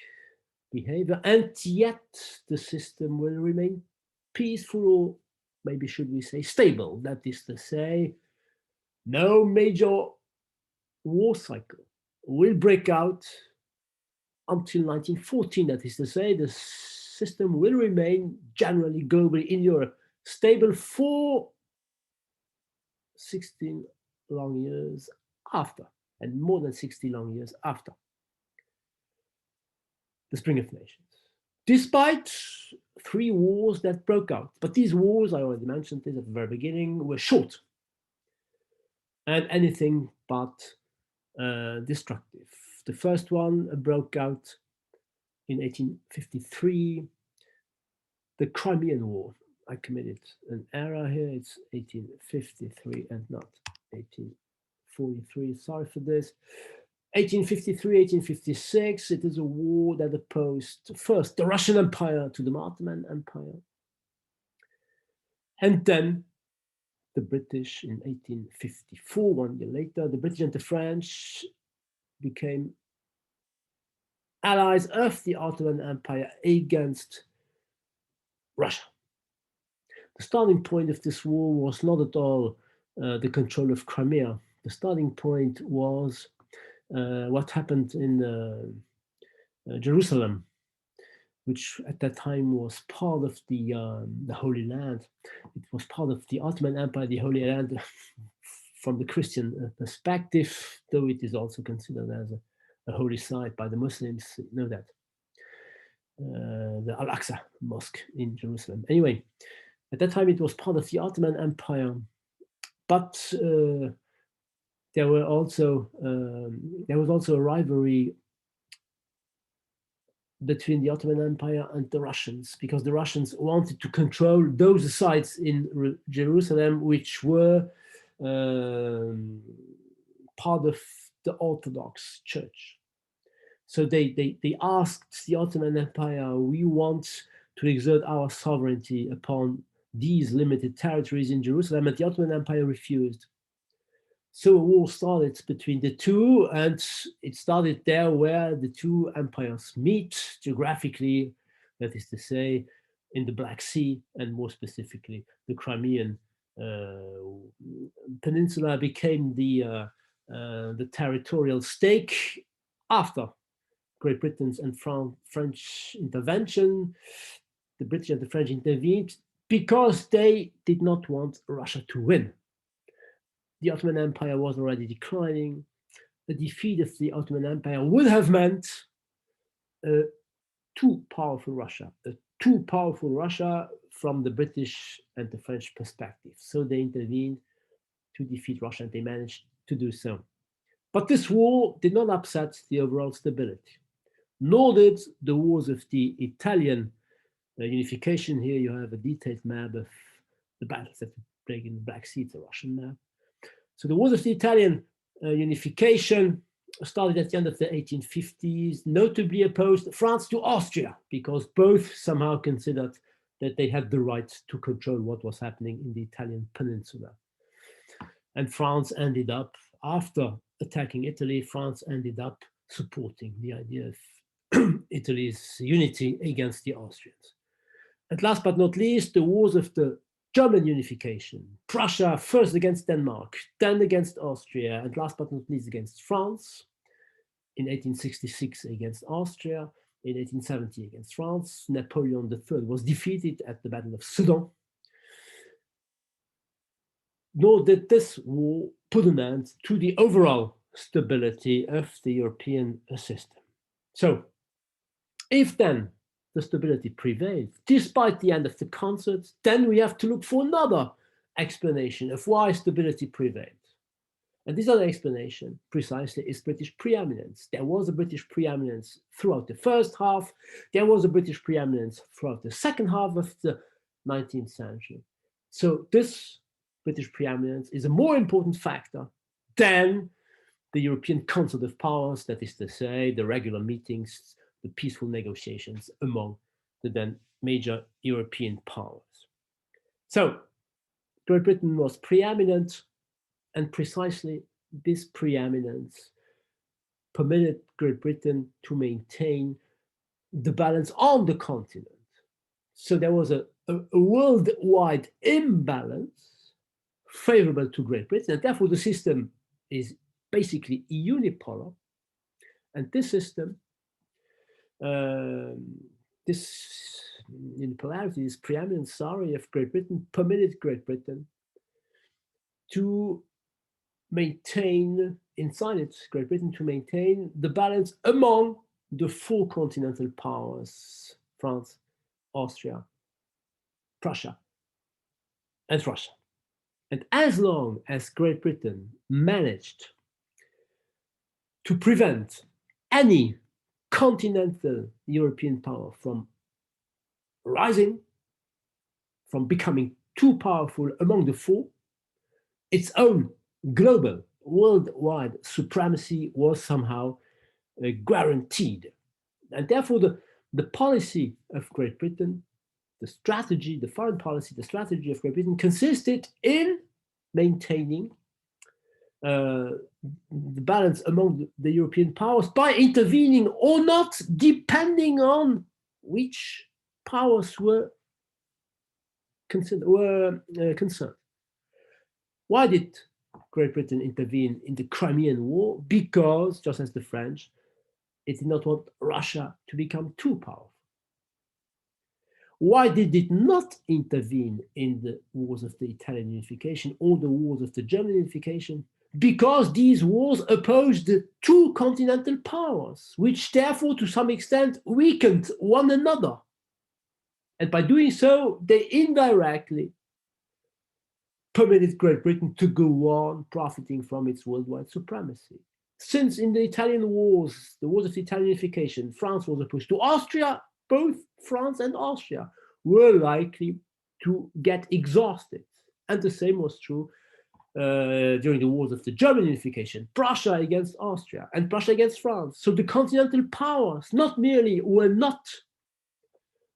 behavior, and yet the system will remain peaceful, or maybe should we say stable. That is to say, no major war cycle will break out until 1914. That is to say, the system will remain generally globally in Europe stable for 16 long years after, and more than 60 long years after the Spring of Nations, despite 3 wars that broke out. But these wars, I already mentioned this at the very beginning, were short and anything but destructive. The first one broke out in 1853, the Crimean War. I committed an error here. It's 1853 and not 1843. Sorry for this. 1853, 1856, it is a war that opposed first the Russian Empire to the Ottoman Empire, and then the British in 1854, 1 year later. The British and the French became allies of the Ottoman Empire against Russia. The starting point of this war was not at all the control of Crimea. The starting point was what happened in Jerusalem, which at that time was part of the Holy Land. It was part of the Ottoman Empire, the Holy Land, from the Christian perspective, though it is also considered as a holy site by the Muslims. You know that. The Al-Aqsa Mosque in Jerusalem. Anyway, at that time it was part of the Ottoman Empire, but there was also a rivalry between the Ottoman Empire and the Russians, because the Russians wanted to control those sites in Jerusalem which were part of the Orthodox Church. So they asked the Ottoman Empire, we want to exert our sovereignty upon these limited territories in Jerusalem, and the Ottoman Empire refused. So a war started between the two, and it started there where the two empires meet geographically, that is to say, in the Black Sea, and more specifically, the Crimean Peninsula became the territorial stake after Great Britain's and French intervention. The British and the French intervened because they did not want Russia to win. The Ottoman Empire was already declining. The defeat of the Ottoman Empire would have meant a too powerful Russia from the British and the French perspective. So they intervened to defeat Russia, and they managed to do so. But this war did not upset the overall stability, nor did the wars of the Italian unification. Here you have a detailed map of the battles that took place in the Black Sea, it's a Russian map. So the wars of the Italian unification started at the end of the 1850s, notably opposed France to Austria, because both somehow considered that they had the right to control what was happening in the Italian peninsula. And France ended up, after attacking Italy, France ended up supporting the idea of Italy's unity against the Austrians. And last but not least, the wars of the German unification. Prussia first against Denmark, then against Austria, and last but not least against France. In 1866 against Austria, in 1870 against France. Napoleon III was defeated at the Battle of Sedan. Nor did this war put an end to the overall stability of the European system. So, if then the stability prevailed, despite the end of the concert, then we have to look for another explanation of why stability prevailed. And this other explanation, precisely, is British preeminence. There was a British preeminence throughout the first half. There was a British preeminence throughout the second half of the 19th century. So this British preeminence is a more important factor than the European concert of powers, that is to say, the regular meetings, the peaceful negotiations among the then major European powers. So Great Britain was preeminent, and precisely this preeminence permitted Great Britain to maintain the balance on the continent. So there was a worldwide imbalance favorable to Great Britain, and therefore the system is basically unipolar. And this system, this unipolarity, this preeminence, of Great Britain, permitted Great Britain to maintain, inside it, Great Britain to maintain the balance among the four continental powers: France, Austria, Prussia, and Russia. And as long as Great Britain managed to prevent any continental European power from rising, from becoming too powerful among the four, its own global, worldwide supremacy was somehow guaranteed. And therefore, the policy of Great Britain, the strategy, the foreign policy, the strategy of Great Britain consisted in maintaining the balance among the European powers by intervening or not, depending on which powers were concerned. Why did Great Britain intervene in the Crimean War? Because, just as the French, It did not want Russia to become too powerful. Why did it not intervene in the wars of the Italian unification or the wars of the German unification? Because these wars opposed the two continental powers, which therefore to some extent weakened one another. And by doing so, they indirectly permitted Great Britain to go on profiting from its worldwide supremacy. Since in the Italian wars, the wars of the Italian unification, France was opposed to Austria, both France and Austria were likely to get exhausted. And the same was true during the wars of the German unification, Prussia against Austria and Prussia against France. So the continental powers not merely were not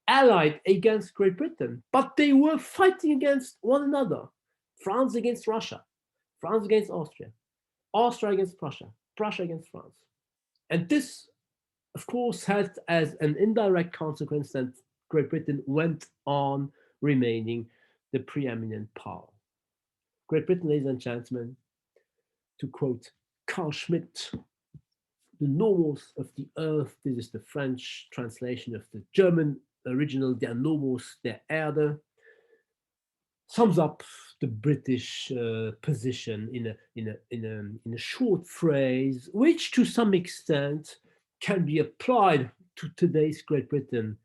allied against Great Britain, but they were fighting against one another. France against Russia, France against Austria, Austria against Prussia, Prussia against France. And this, of course, had as an indirect consequence that Great Britain went on remaining the preeminent power. Great Britain, ladies and gentlemen, to quote Carl Schmitt, the nomos of the earth, this is the French translation of the German original, der Nomos der Erde, sums up the British position in a short phrase, which to some extent can be applied to today's Great Britain.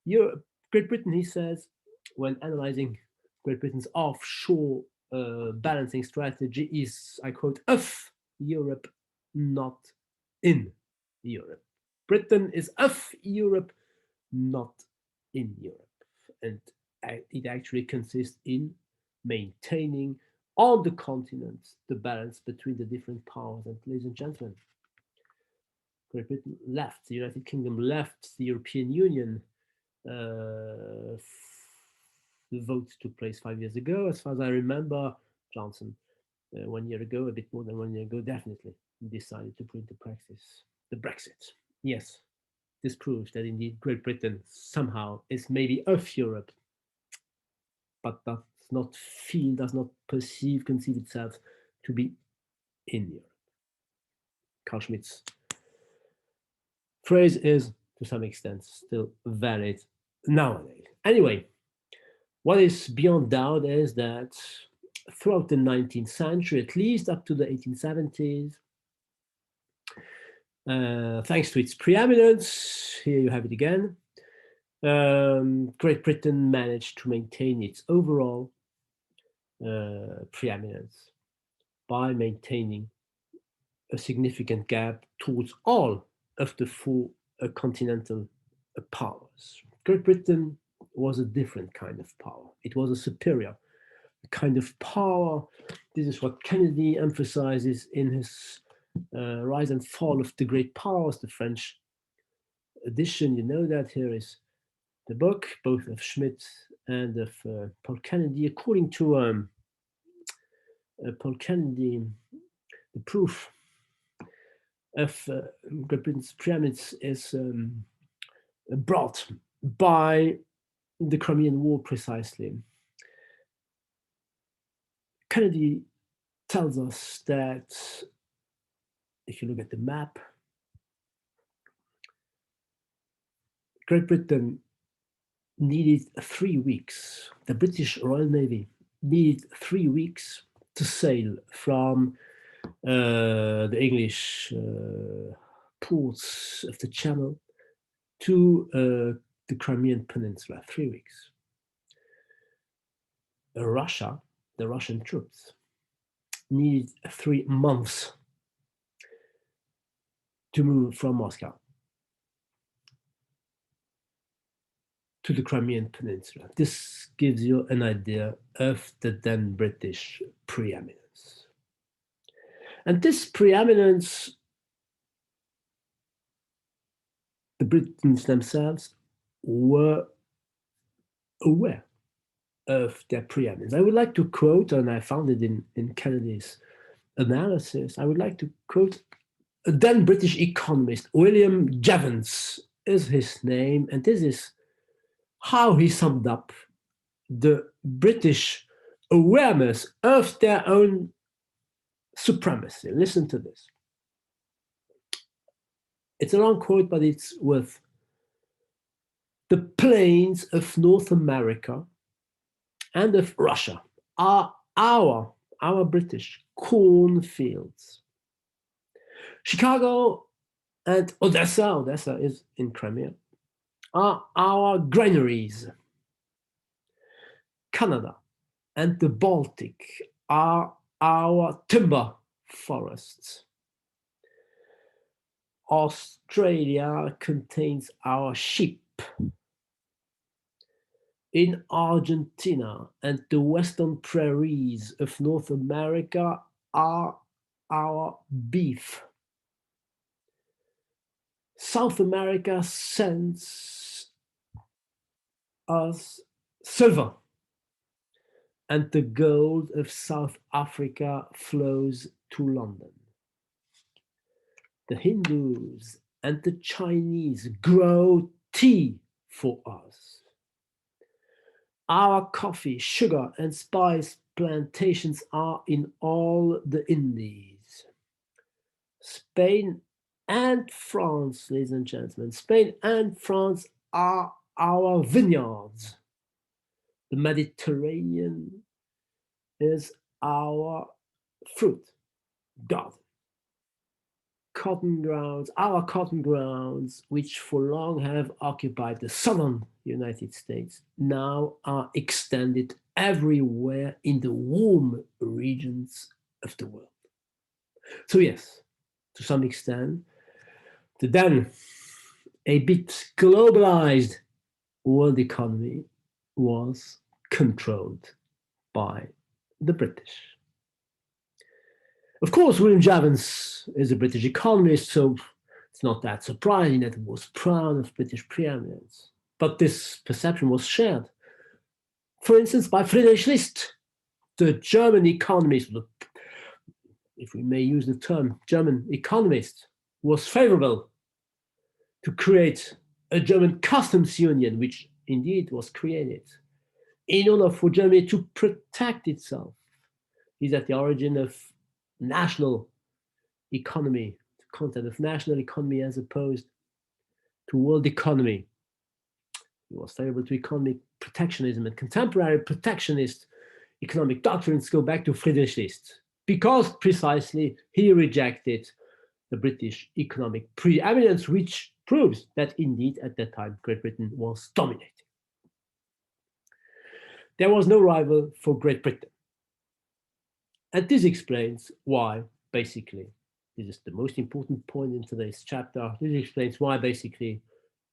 Great Britain, he says, when analyzing Great Britain's offshore balancing strategy, is, I quote, of Europe, not in Europe. Britain is of Europe, not in Europe. And it actually consists in maintaining on the continent the balance between the different powers. And ladies and gentlemen, Great Britain left, the United Kingdom left the European Union. The vote took place 5 years ago. As far as I remember, Johnson, 1 year ago, a bit more than 1 year ago, definitely decided to put into practice the Brexit. Yes, this proves that indeed Great Britain somehow is maybe of Europe, but does not feel, does not perceive, conceive itself to be in Europe. Carl Schmitt's phrase is, to some extent, still valid nowadays. Anyway, what is beyond doubt is that throughout the 19th century, at least up to the 1870s, thanks to its preeminence, here you have it again, Great Britain managed to maintain its overall preeminence by maintaining a significant gap towards all of the four continental powers. Great Britain was a different kind of power. It was a superior kind of power. This is what Kennedy emphasizes in his Rise and Fall of the Great Powers, the French edition. You know that here is the book, both of Schmitt and of Paul Kennedy. According to Paul Kennedy, the proof of Great Britain's preeminence is brought by the Crimean War precisely. Kennedy tells us that if you look at the map, Great Britain needed 3 weeks. The British Royal Navy needed 3 weeks to sail from the English ports of the Channel to the Crimean Peninsula. 3 weeks. Russia, the Russian troops, needed 3 months to move from Moscow to the Crimean Peninsula. This gives you an idea of the then British preeminence. And this preeminence, the Britons themselves were aware of their preeminence. I would like to quote, and I found it in Kennedy's analysis, I would like to quote a then British economist, William Jevons is his name, and this is how he summed up the British awareness of their own supremacy. Listen to this. It's a long quote, but it's worth. The plains of North America and of Russia are our British cornfields. Chicago and Odessa is in Crimea, are our granaries. Canada and the Baltic are our timber forests. Australia contains our sheep. In Argentina and the western prairies of North America are our beef. South America sends us silver, and the gold of South Africa flows to London. The Hindus and the Chinese grow tea for us. Our coffee, sugar, and spice plantations are in all the Indies. Spain and France, ladies and gentlemen, Spain and France are our vineyards. The Mediterranean is our fruit garden. Our cotton grounds, which for long have occupied the southern United States, now are extended everywhere in the warm regions of the world. So yes, to some extent, the then a bit globalized world economy was controlled by the British. Of course, William Javins is a British economist, so it's not that surprising that he was proud of British preeminence. But this perception was shared, for instance, by Friedrich List, the German economist, if we may use the term German economist, was favorable to create a German customs union, which indeed was created in order for Germany to protect itself. He's at the origin of national economy, the concept of national economy as opposed to world economy. He was favorable to economic protectionism, and contemporary protectionist economic doctrines go back to Friedrich List, because precisely he rejected the British economic preeminence, which proves that indeed at that time Great Britain was dominating. There was no rival for Great Britain. And this explains why, basically, this is the most important point in today's chapter, this explains why, basically,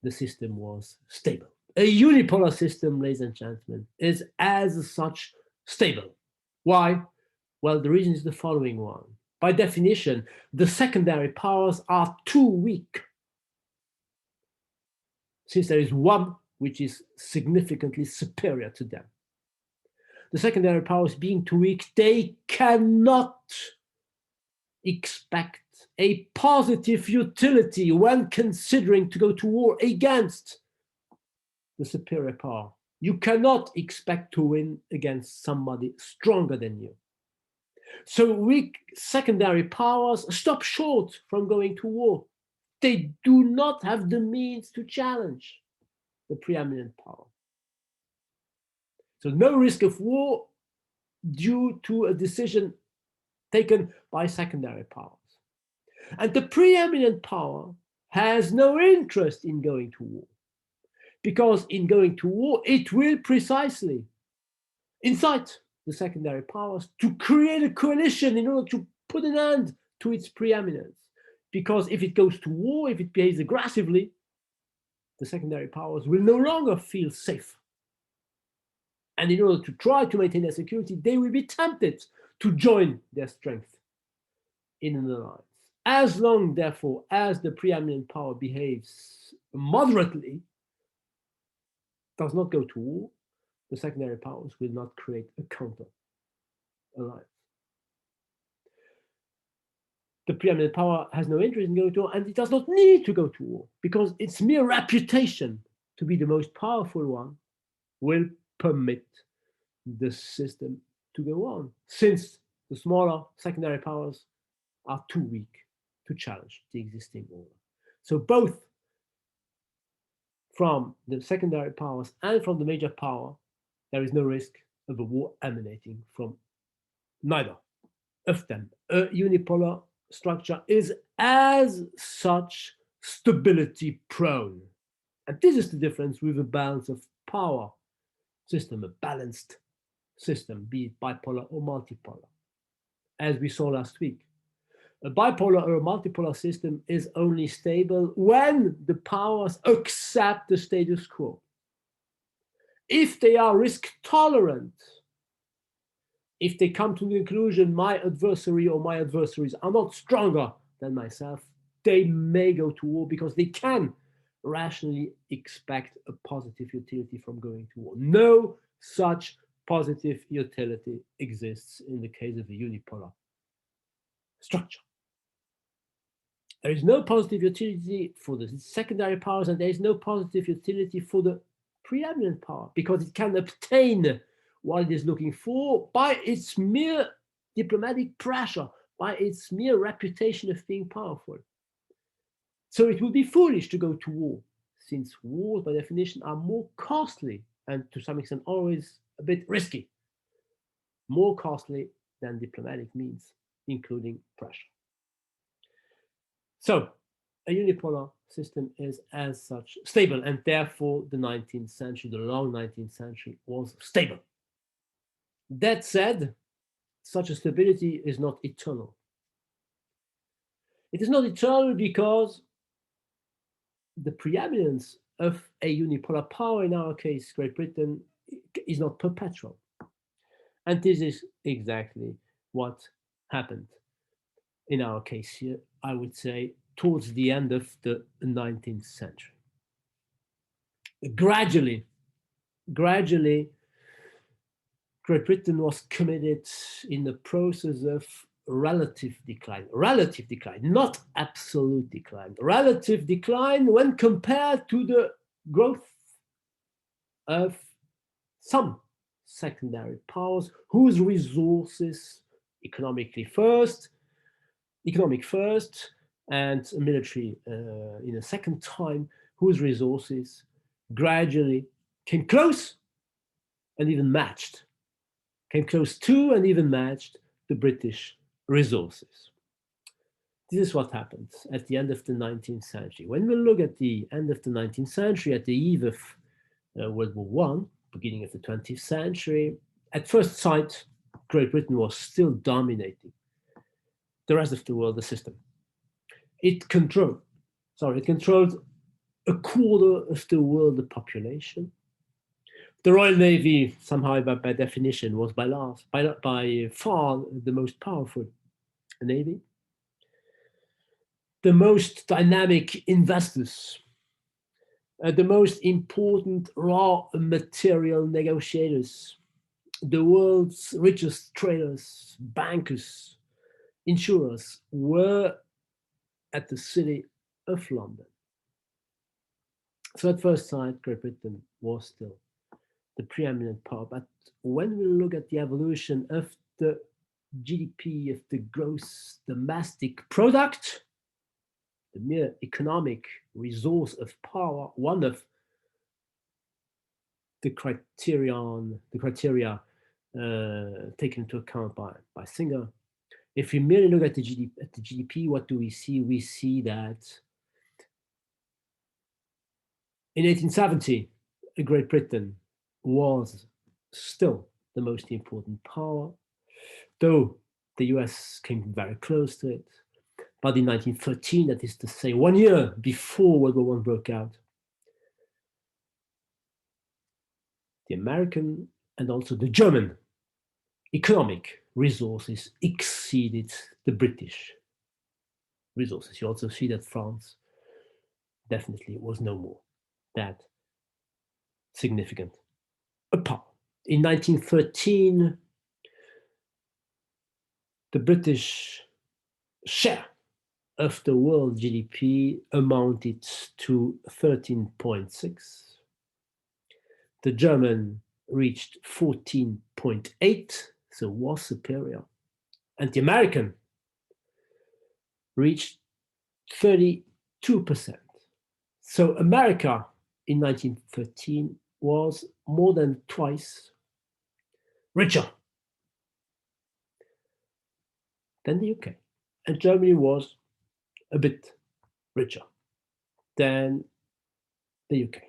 the system was stable. A unipolar system, ladies and gentlemen, is as such stable. Why? Well, the reason is the following one. By definition, the secondary powers are too weak, since there is one which is significantly superior to them. The secondary powers being too weak, they cannot expect a positive utility when considering to go to war against the superior power. You cannot expect to win against somebody stronger than you. So weak secondary powers stop short from going to war. They do not have the means to challenge the preeminent power. So no risk of war due to a decision taken by secondary powers. And the preeminent power has no interest in going to war, because in going to war, it will precisely incite the secondary powers to create a coalition in order to put an end to its preeminence. Because if it goes to war, if it behaves aggressively, the secondary powers will no longer feel safe. And in order to try to maintain their security, they will be tempted to join their strength in an alliance. As long, therefore, as the preeminent power behaves moderately, does not go to war, the secondary powers will not create a counter alliance. The preeminent power has no interest in going to war, and it does not need to go to war, because its mere reputation to be the most powerful one will permit the system to go on, since the smaller secondary powers are too weak to challenge the existing order. So both from the secondary powers and from the major power, there is no risk of a war emanating from neither of them. A unipolar structure is as such stability prone. And this is the difference with a balance of power system, a balanced system, be it bipolar or multipolar, as we saw last week. A bipolar or a multipolar system is only stable when the powers accept the status quo. If they are risk tolerant, if they come to the conclusion my adversary or my adversaries are not stronger than myself, they may go to war because they can rationally expect a positive utility from going to war. No such positive utility exists in the case of a unipolar structure. There is no positive utility for the secondary powers, and there is no positive utility for the preeminent power because it can obtain what it is looking for by its mere diplomatic pressure, by its mere reputation of being powerful. So it would be foolish to go to war, since wars by definition are more costly and to some extent always a bit risky, more costly than diplomatic means, including pressure. So a unipolar system is as such stable, and therefore the 19th century, the long 19th century, was stable. That said, such a stability is not eternal. It is not eternal because the preeminence of a unipolar power, in our case Great Britain, is not perpetual. And this is exactly what happened in our case here, I would say, towards the end of the 19th century. Gradually, Great Britain was committed in the process of relative decline, not absolute decline, relative decline when compared to the growth of some secondary powers whose resources, economic first, and military in a second time, whose resources gradually came close and even matched, came close to and even matched the British resources. This is what happened at the end of the 19th century. When we look at the end of the 19th century, at the eve of World War I, beginning of the 20th century, at first sight, Great Britain was still dominating the rest of the world, the system. It controlled a quarter of the world population. The Royal Navy, somehow by definition, was by far the most powerful navy. The most dynamic investors, the most important raw material negotiators, the world's richest traders, bankers, insurers were at the city of London. So at first sight, Great Britain was still the preeminent power. But when we look at the evolution of the GDP, of the gross domestic product, the mere economic resource of power, one of the criteria taken into account by Singer. If we merely look at the GDP, what do we see? We see that in 1870, Great Britain was still the most important power, though the US came very close to it. But in 1913, that is to say 1 year before World War I broke out, the American and also the German economic resources exceeded the British resources. You also see that France definitely was no more that significant a power. In 1913, the British share of the world GDP amounted to 13.6. The German reached 14.8, so was superior. And the American reached 30 2%. So America in 1913 was more than twice richer than the UK. And Germany was a bit richer than the UK.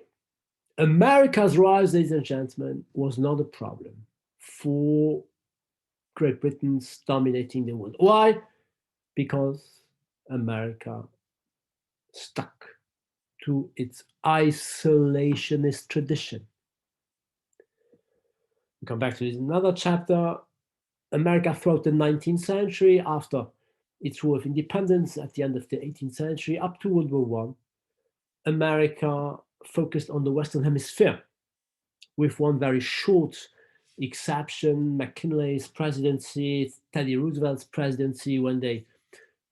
America's rise, ladies and gentlemen, was not a problem for Great Britain's dominating the world. Why? Because America stuck to its isolationist tradition. We'll come back to this in another chapter. America throughout the 19th century, after its war of independence at the end of the 18th century, up to World War I, America focused on the Western Hemisphere, with one very short exception, McKinley's presidency, Teddy Roosevelt's presidency, when they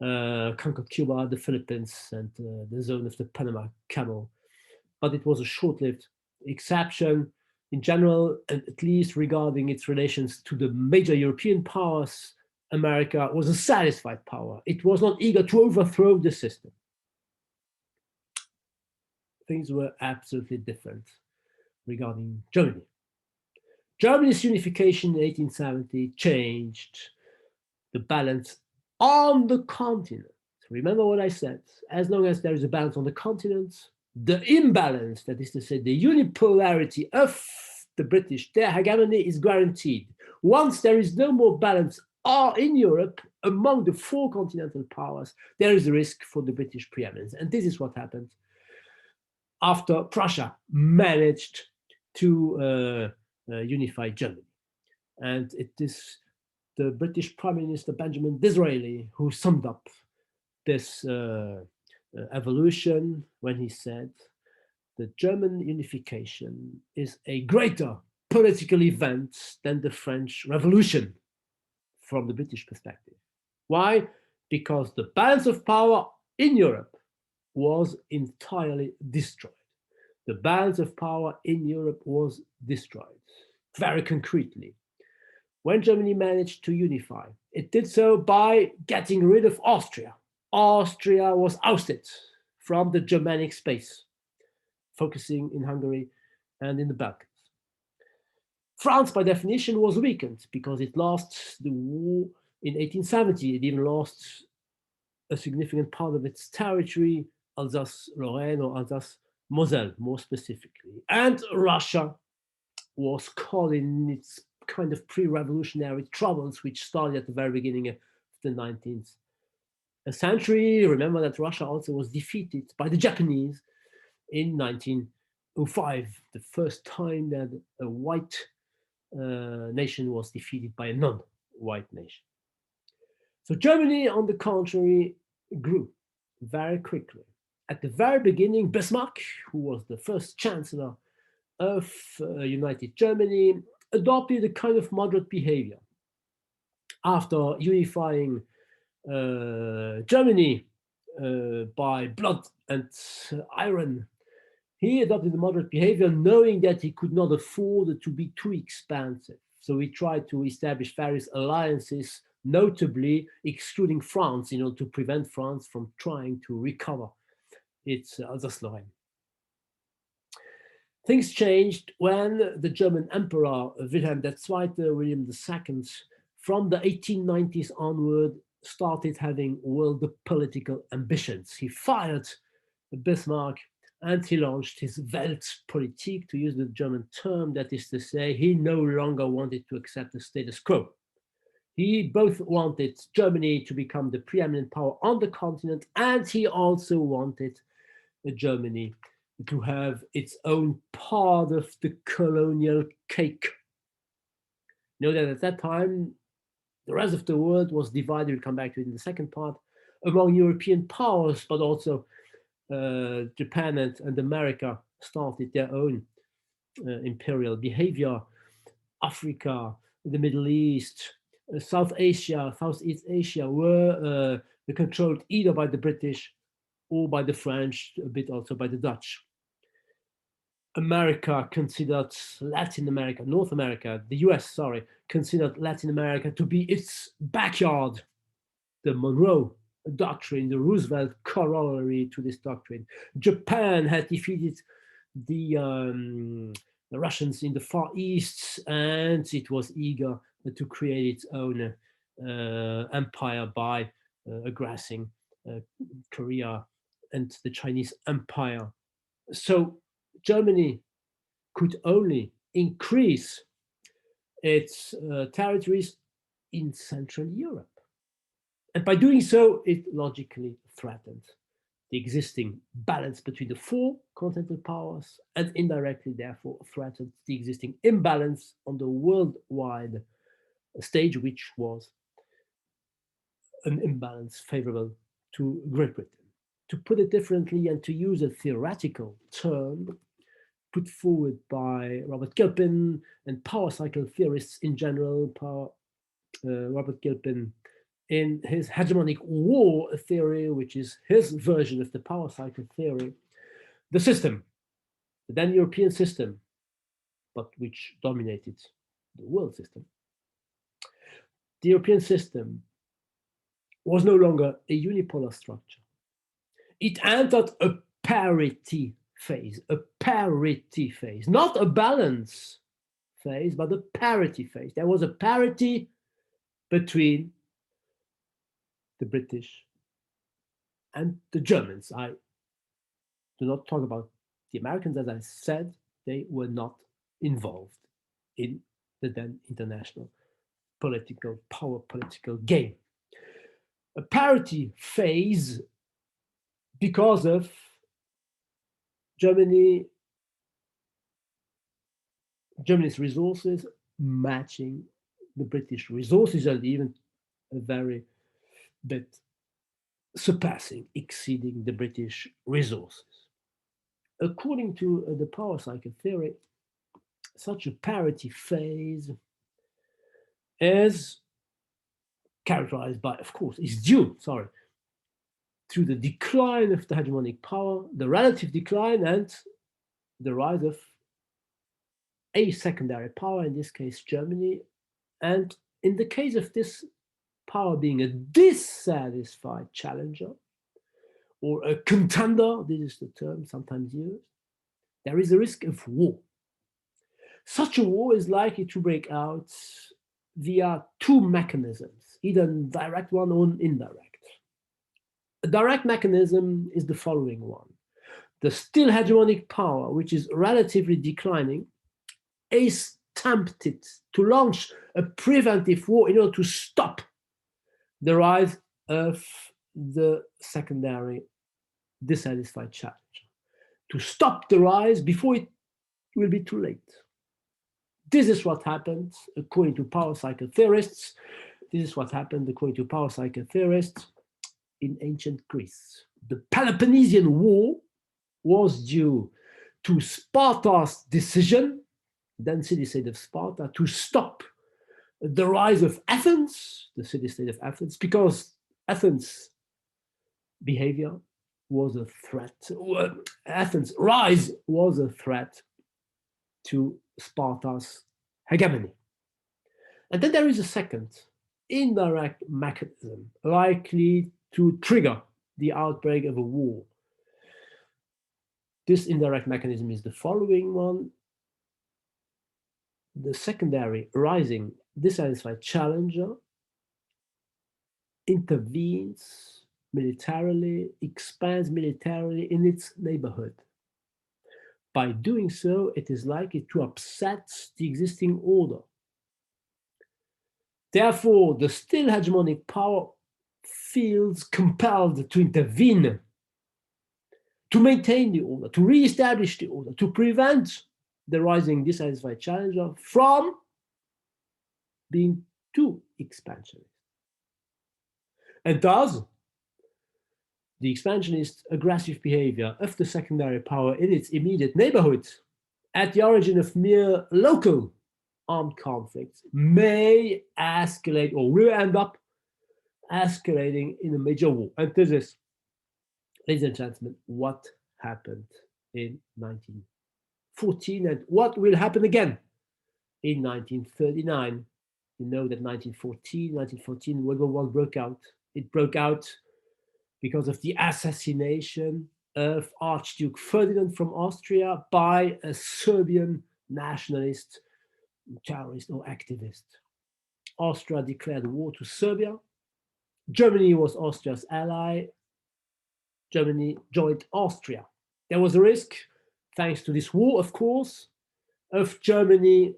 conquered Cuba, the Philippines, and the zone of the Panama Canal. But it was a short-lived exception. In general, and at least regarding its relations to the major European powers, America was a satisfied power. It was not eager to overthrow the system. Things were absolutely different regarding Germany. Germany's unification in 1870 changed the balance on the continent. Remember what I said, as long as there is a balance on the continent, the imbalance, that is to say, the unipolarity of the British, their hegemony is guaranteed. Once there is no more balance in Europe among the four continental powers, there is a risk for the British preeminence. And this is what happened after Prussia managed to unify Germany. And it is the British Prime Minister Benjamin Disraeli who summed up this evolution when he said, the German unification is a greater political event than the French Revolution from the British perspective. Why? Because the balance of power in Europe was entirely destroyed. The balance of power in Europe was destroyed, very concretely. When Germany managed to unify, it did so by getting rid of Austria. Austria was ousted from the Germanic space, focusing in Hungary and in the Balkans. France, by definition, was weakened because it lost the war in 1870. It even lost a significant part of its territory, Alsace-Lorraine or Alsace-Moselle, more specifically. And Russia was caught in its kind of pre-revolutionary troubles, which started at the very beginning of the 19th century. Remember that Russia also was defeated by the Japanese in 1905, the first time that a white nation was defeated by a non-white nation. So Germany, on the contrary, grew very quickly. At the very beginning, Bismarck, who was the first chancellor of United Germany, adopted a kind of moderate behavior. After unifying Germany by blood and iron, he adopted a moderate behavior, knowing that he could not afford to be too expansive. So he tried to establish various alliances, notably excluding France, to prevent France from trying to recover its Alsace-Lorraine. Things changed when the German Emperor Wilhelm II, William II, from the 1890s onward, started having world political ambitions. He fired Bismarck and he launched his Weltpolitik, to use the German term, that is to say, he no longer wanted to accept the status quo. He both wanted Germany to become the preeminent power on the continent, and he also wanted Germany to have its own part of the colonial cake. You know that at that time, the rest of the world was divided, we'll come back to it in the second part, among European powers, but also Japan and America started their own imperial behavior. Africa, the Middle East, South Asia, Southeast Asia were controlled either by the British or by the French, a bit also by the Dutch. America considered Latin America, North America, the US, considered Latin America to be its backyard, the Monroe doctrine, the Roosevelt corollary to this doctrine. Japan had defeated the Russians in the Far East, and it was eager to create its own empire by aggressing Korea and the Chinese Empire. So Germany could only increase its territories in Central Europe. And by doing so, it logically threatened the existing balance between the four continental powers and indirectly, therefore, threatened the existing imbalance on the worldwide stage, which was an imbalance favorable to Great Britain. To put it differently and to use a theoretical term put forward by Robert Gilpin and power cycle theorists in general, Robert Gilpin in his hegemonic war theory, which is his version of the power cycle theory, the system, the then European system, but which dominated the world system, the European system was no longer a unipolar structure. It entered a parity phase, not a balance phase, but a parity phase. There was a parity between the British and the Germans. I do not talk about the Americans, as I said, they were not involved in the then international political game. A parity phase because of Germany's resources matching the British resources, and even a very bit exceeding the British resources. According to the power cycle theory, such a parity phase is characterized by, of course, is due, to the decline of the hegemonic power, the relative decline, and the rise of a secondary power, in this case, Germany. And in the case of this power being a dissatisfied challenger or a contender, this is the term sometimes used, there is a risk of war. Such a war is likely to break out via two mechanisms, either a direct one or an indirect. A direct mechanism is the following one. The still hegemonic power, which is relatively declining, is tempted to launch a preventive war in order to stop the rise of the secondary dissatisfied challenger, to stop the rise before it will be too late. This is what happened according to power cycle theorists. This is what happened according to power cycle theorists in ancient Greece. The Peloponnesian War was due to Sparta's decision, then city-state of Sparta, to stop the rise of Athens, the city-state of Athens, because Athens' behavior was a threat. Athens' rise was a threat to Sparta's hegemony. And then there is a second indirect mechanism likely to trigger the outbreak of a war. This indirect mechanism is the following one. The secondary rising dissatisfied challenger intervenes militarily, expands militarily in its neighborhood. By doing so, it is likely to upset the existing order. Therefore, the still hegemonic power feels compelled to intervene, to maintain the order, to re-establish the order, to prevent the rising dissatisfied challenger from being too expansionist. And thus, the expansionist aggressive behavior of the secondary power in its immediate neighborhood at the origin of mere local armed conflicts may escalate or will end up escalating in a major war. And this is, ladies and gentlemen, what happened in 1914 and what will happen again in 1939. You know that 1914, World War I broke out. It broke out because of the assassination of Archduke Ferdinand from Austria by a Serbian nationalist, terrorist, or activist. Austria declared war to Serbia. Germany was Austria's ally. Germany joined Austria. There was a risk, thanks to this war, of course, of Germany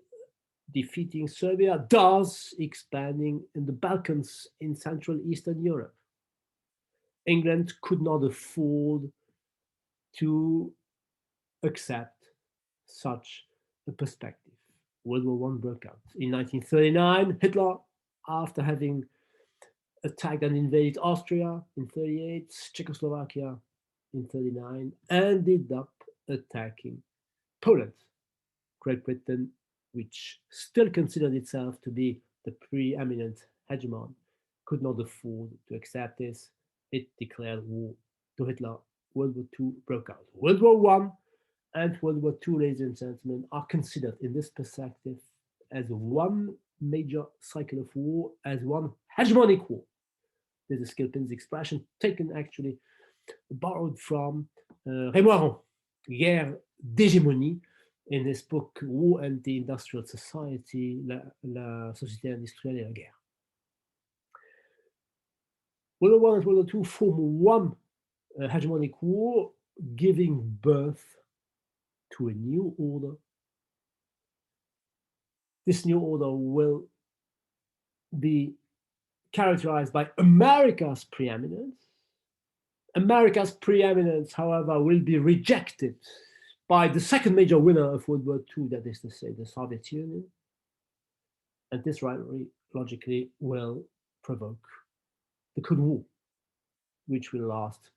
defeating Serbia, thus expanding in the Balkans in Central Eastern Europe. England could not afford to accept such a perspective. World War I broke out. In 1939, Hitler, after having attacked and invaded Austria in 1938, Czechoslovakia in 1939, ended up attacking Poland. Great Britain, which still considered itself to be the preeminent hegemon, could not afford to accept this. It declared war to Hitler. World War II broke out. World War I and World War II, ladies and gentlemen, are considered in this perspective as one major cycle of war, as one hegemonic war. This is Gilpin's expression, taken actually, borrowed from Raymond Aron, Guerre d'hégémonie, in his book War and the Industrial Society, la société industrielle et la guerre. World War I and World War II form one hegemonic war, giving birth to a new order. This new order will be characterized by America's preeminence. America's preeminence, however, will be rejected by the second major winner of World War II, that is to say, the Soviet Union. And this rivalry, logically, will provoke the Cold War, which will last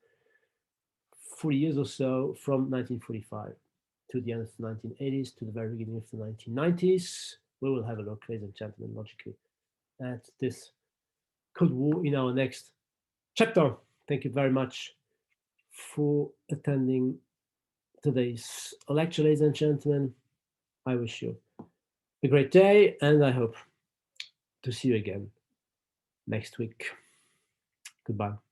40 years or so, from 1945 to the end of the 1980s, to the very beginning of the 1990s. We will have a look, ladies and gentlemen, logically, at this Cold War in our next chapter. Thank you very much for attending today's lecture, ladies and gentlemen. I wish you a great day, and I hope to see you again next week. Goodbye.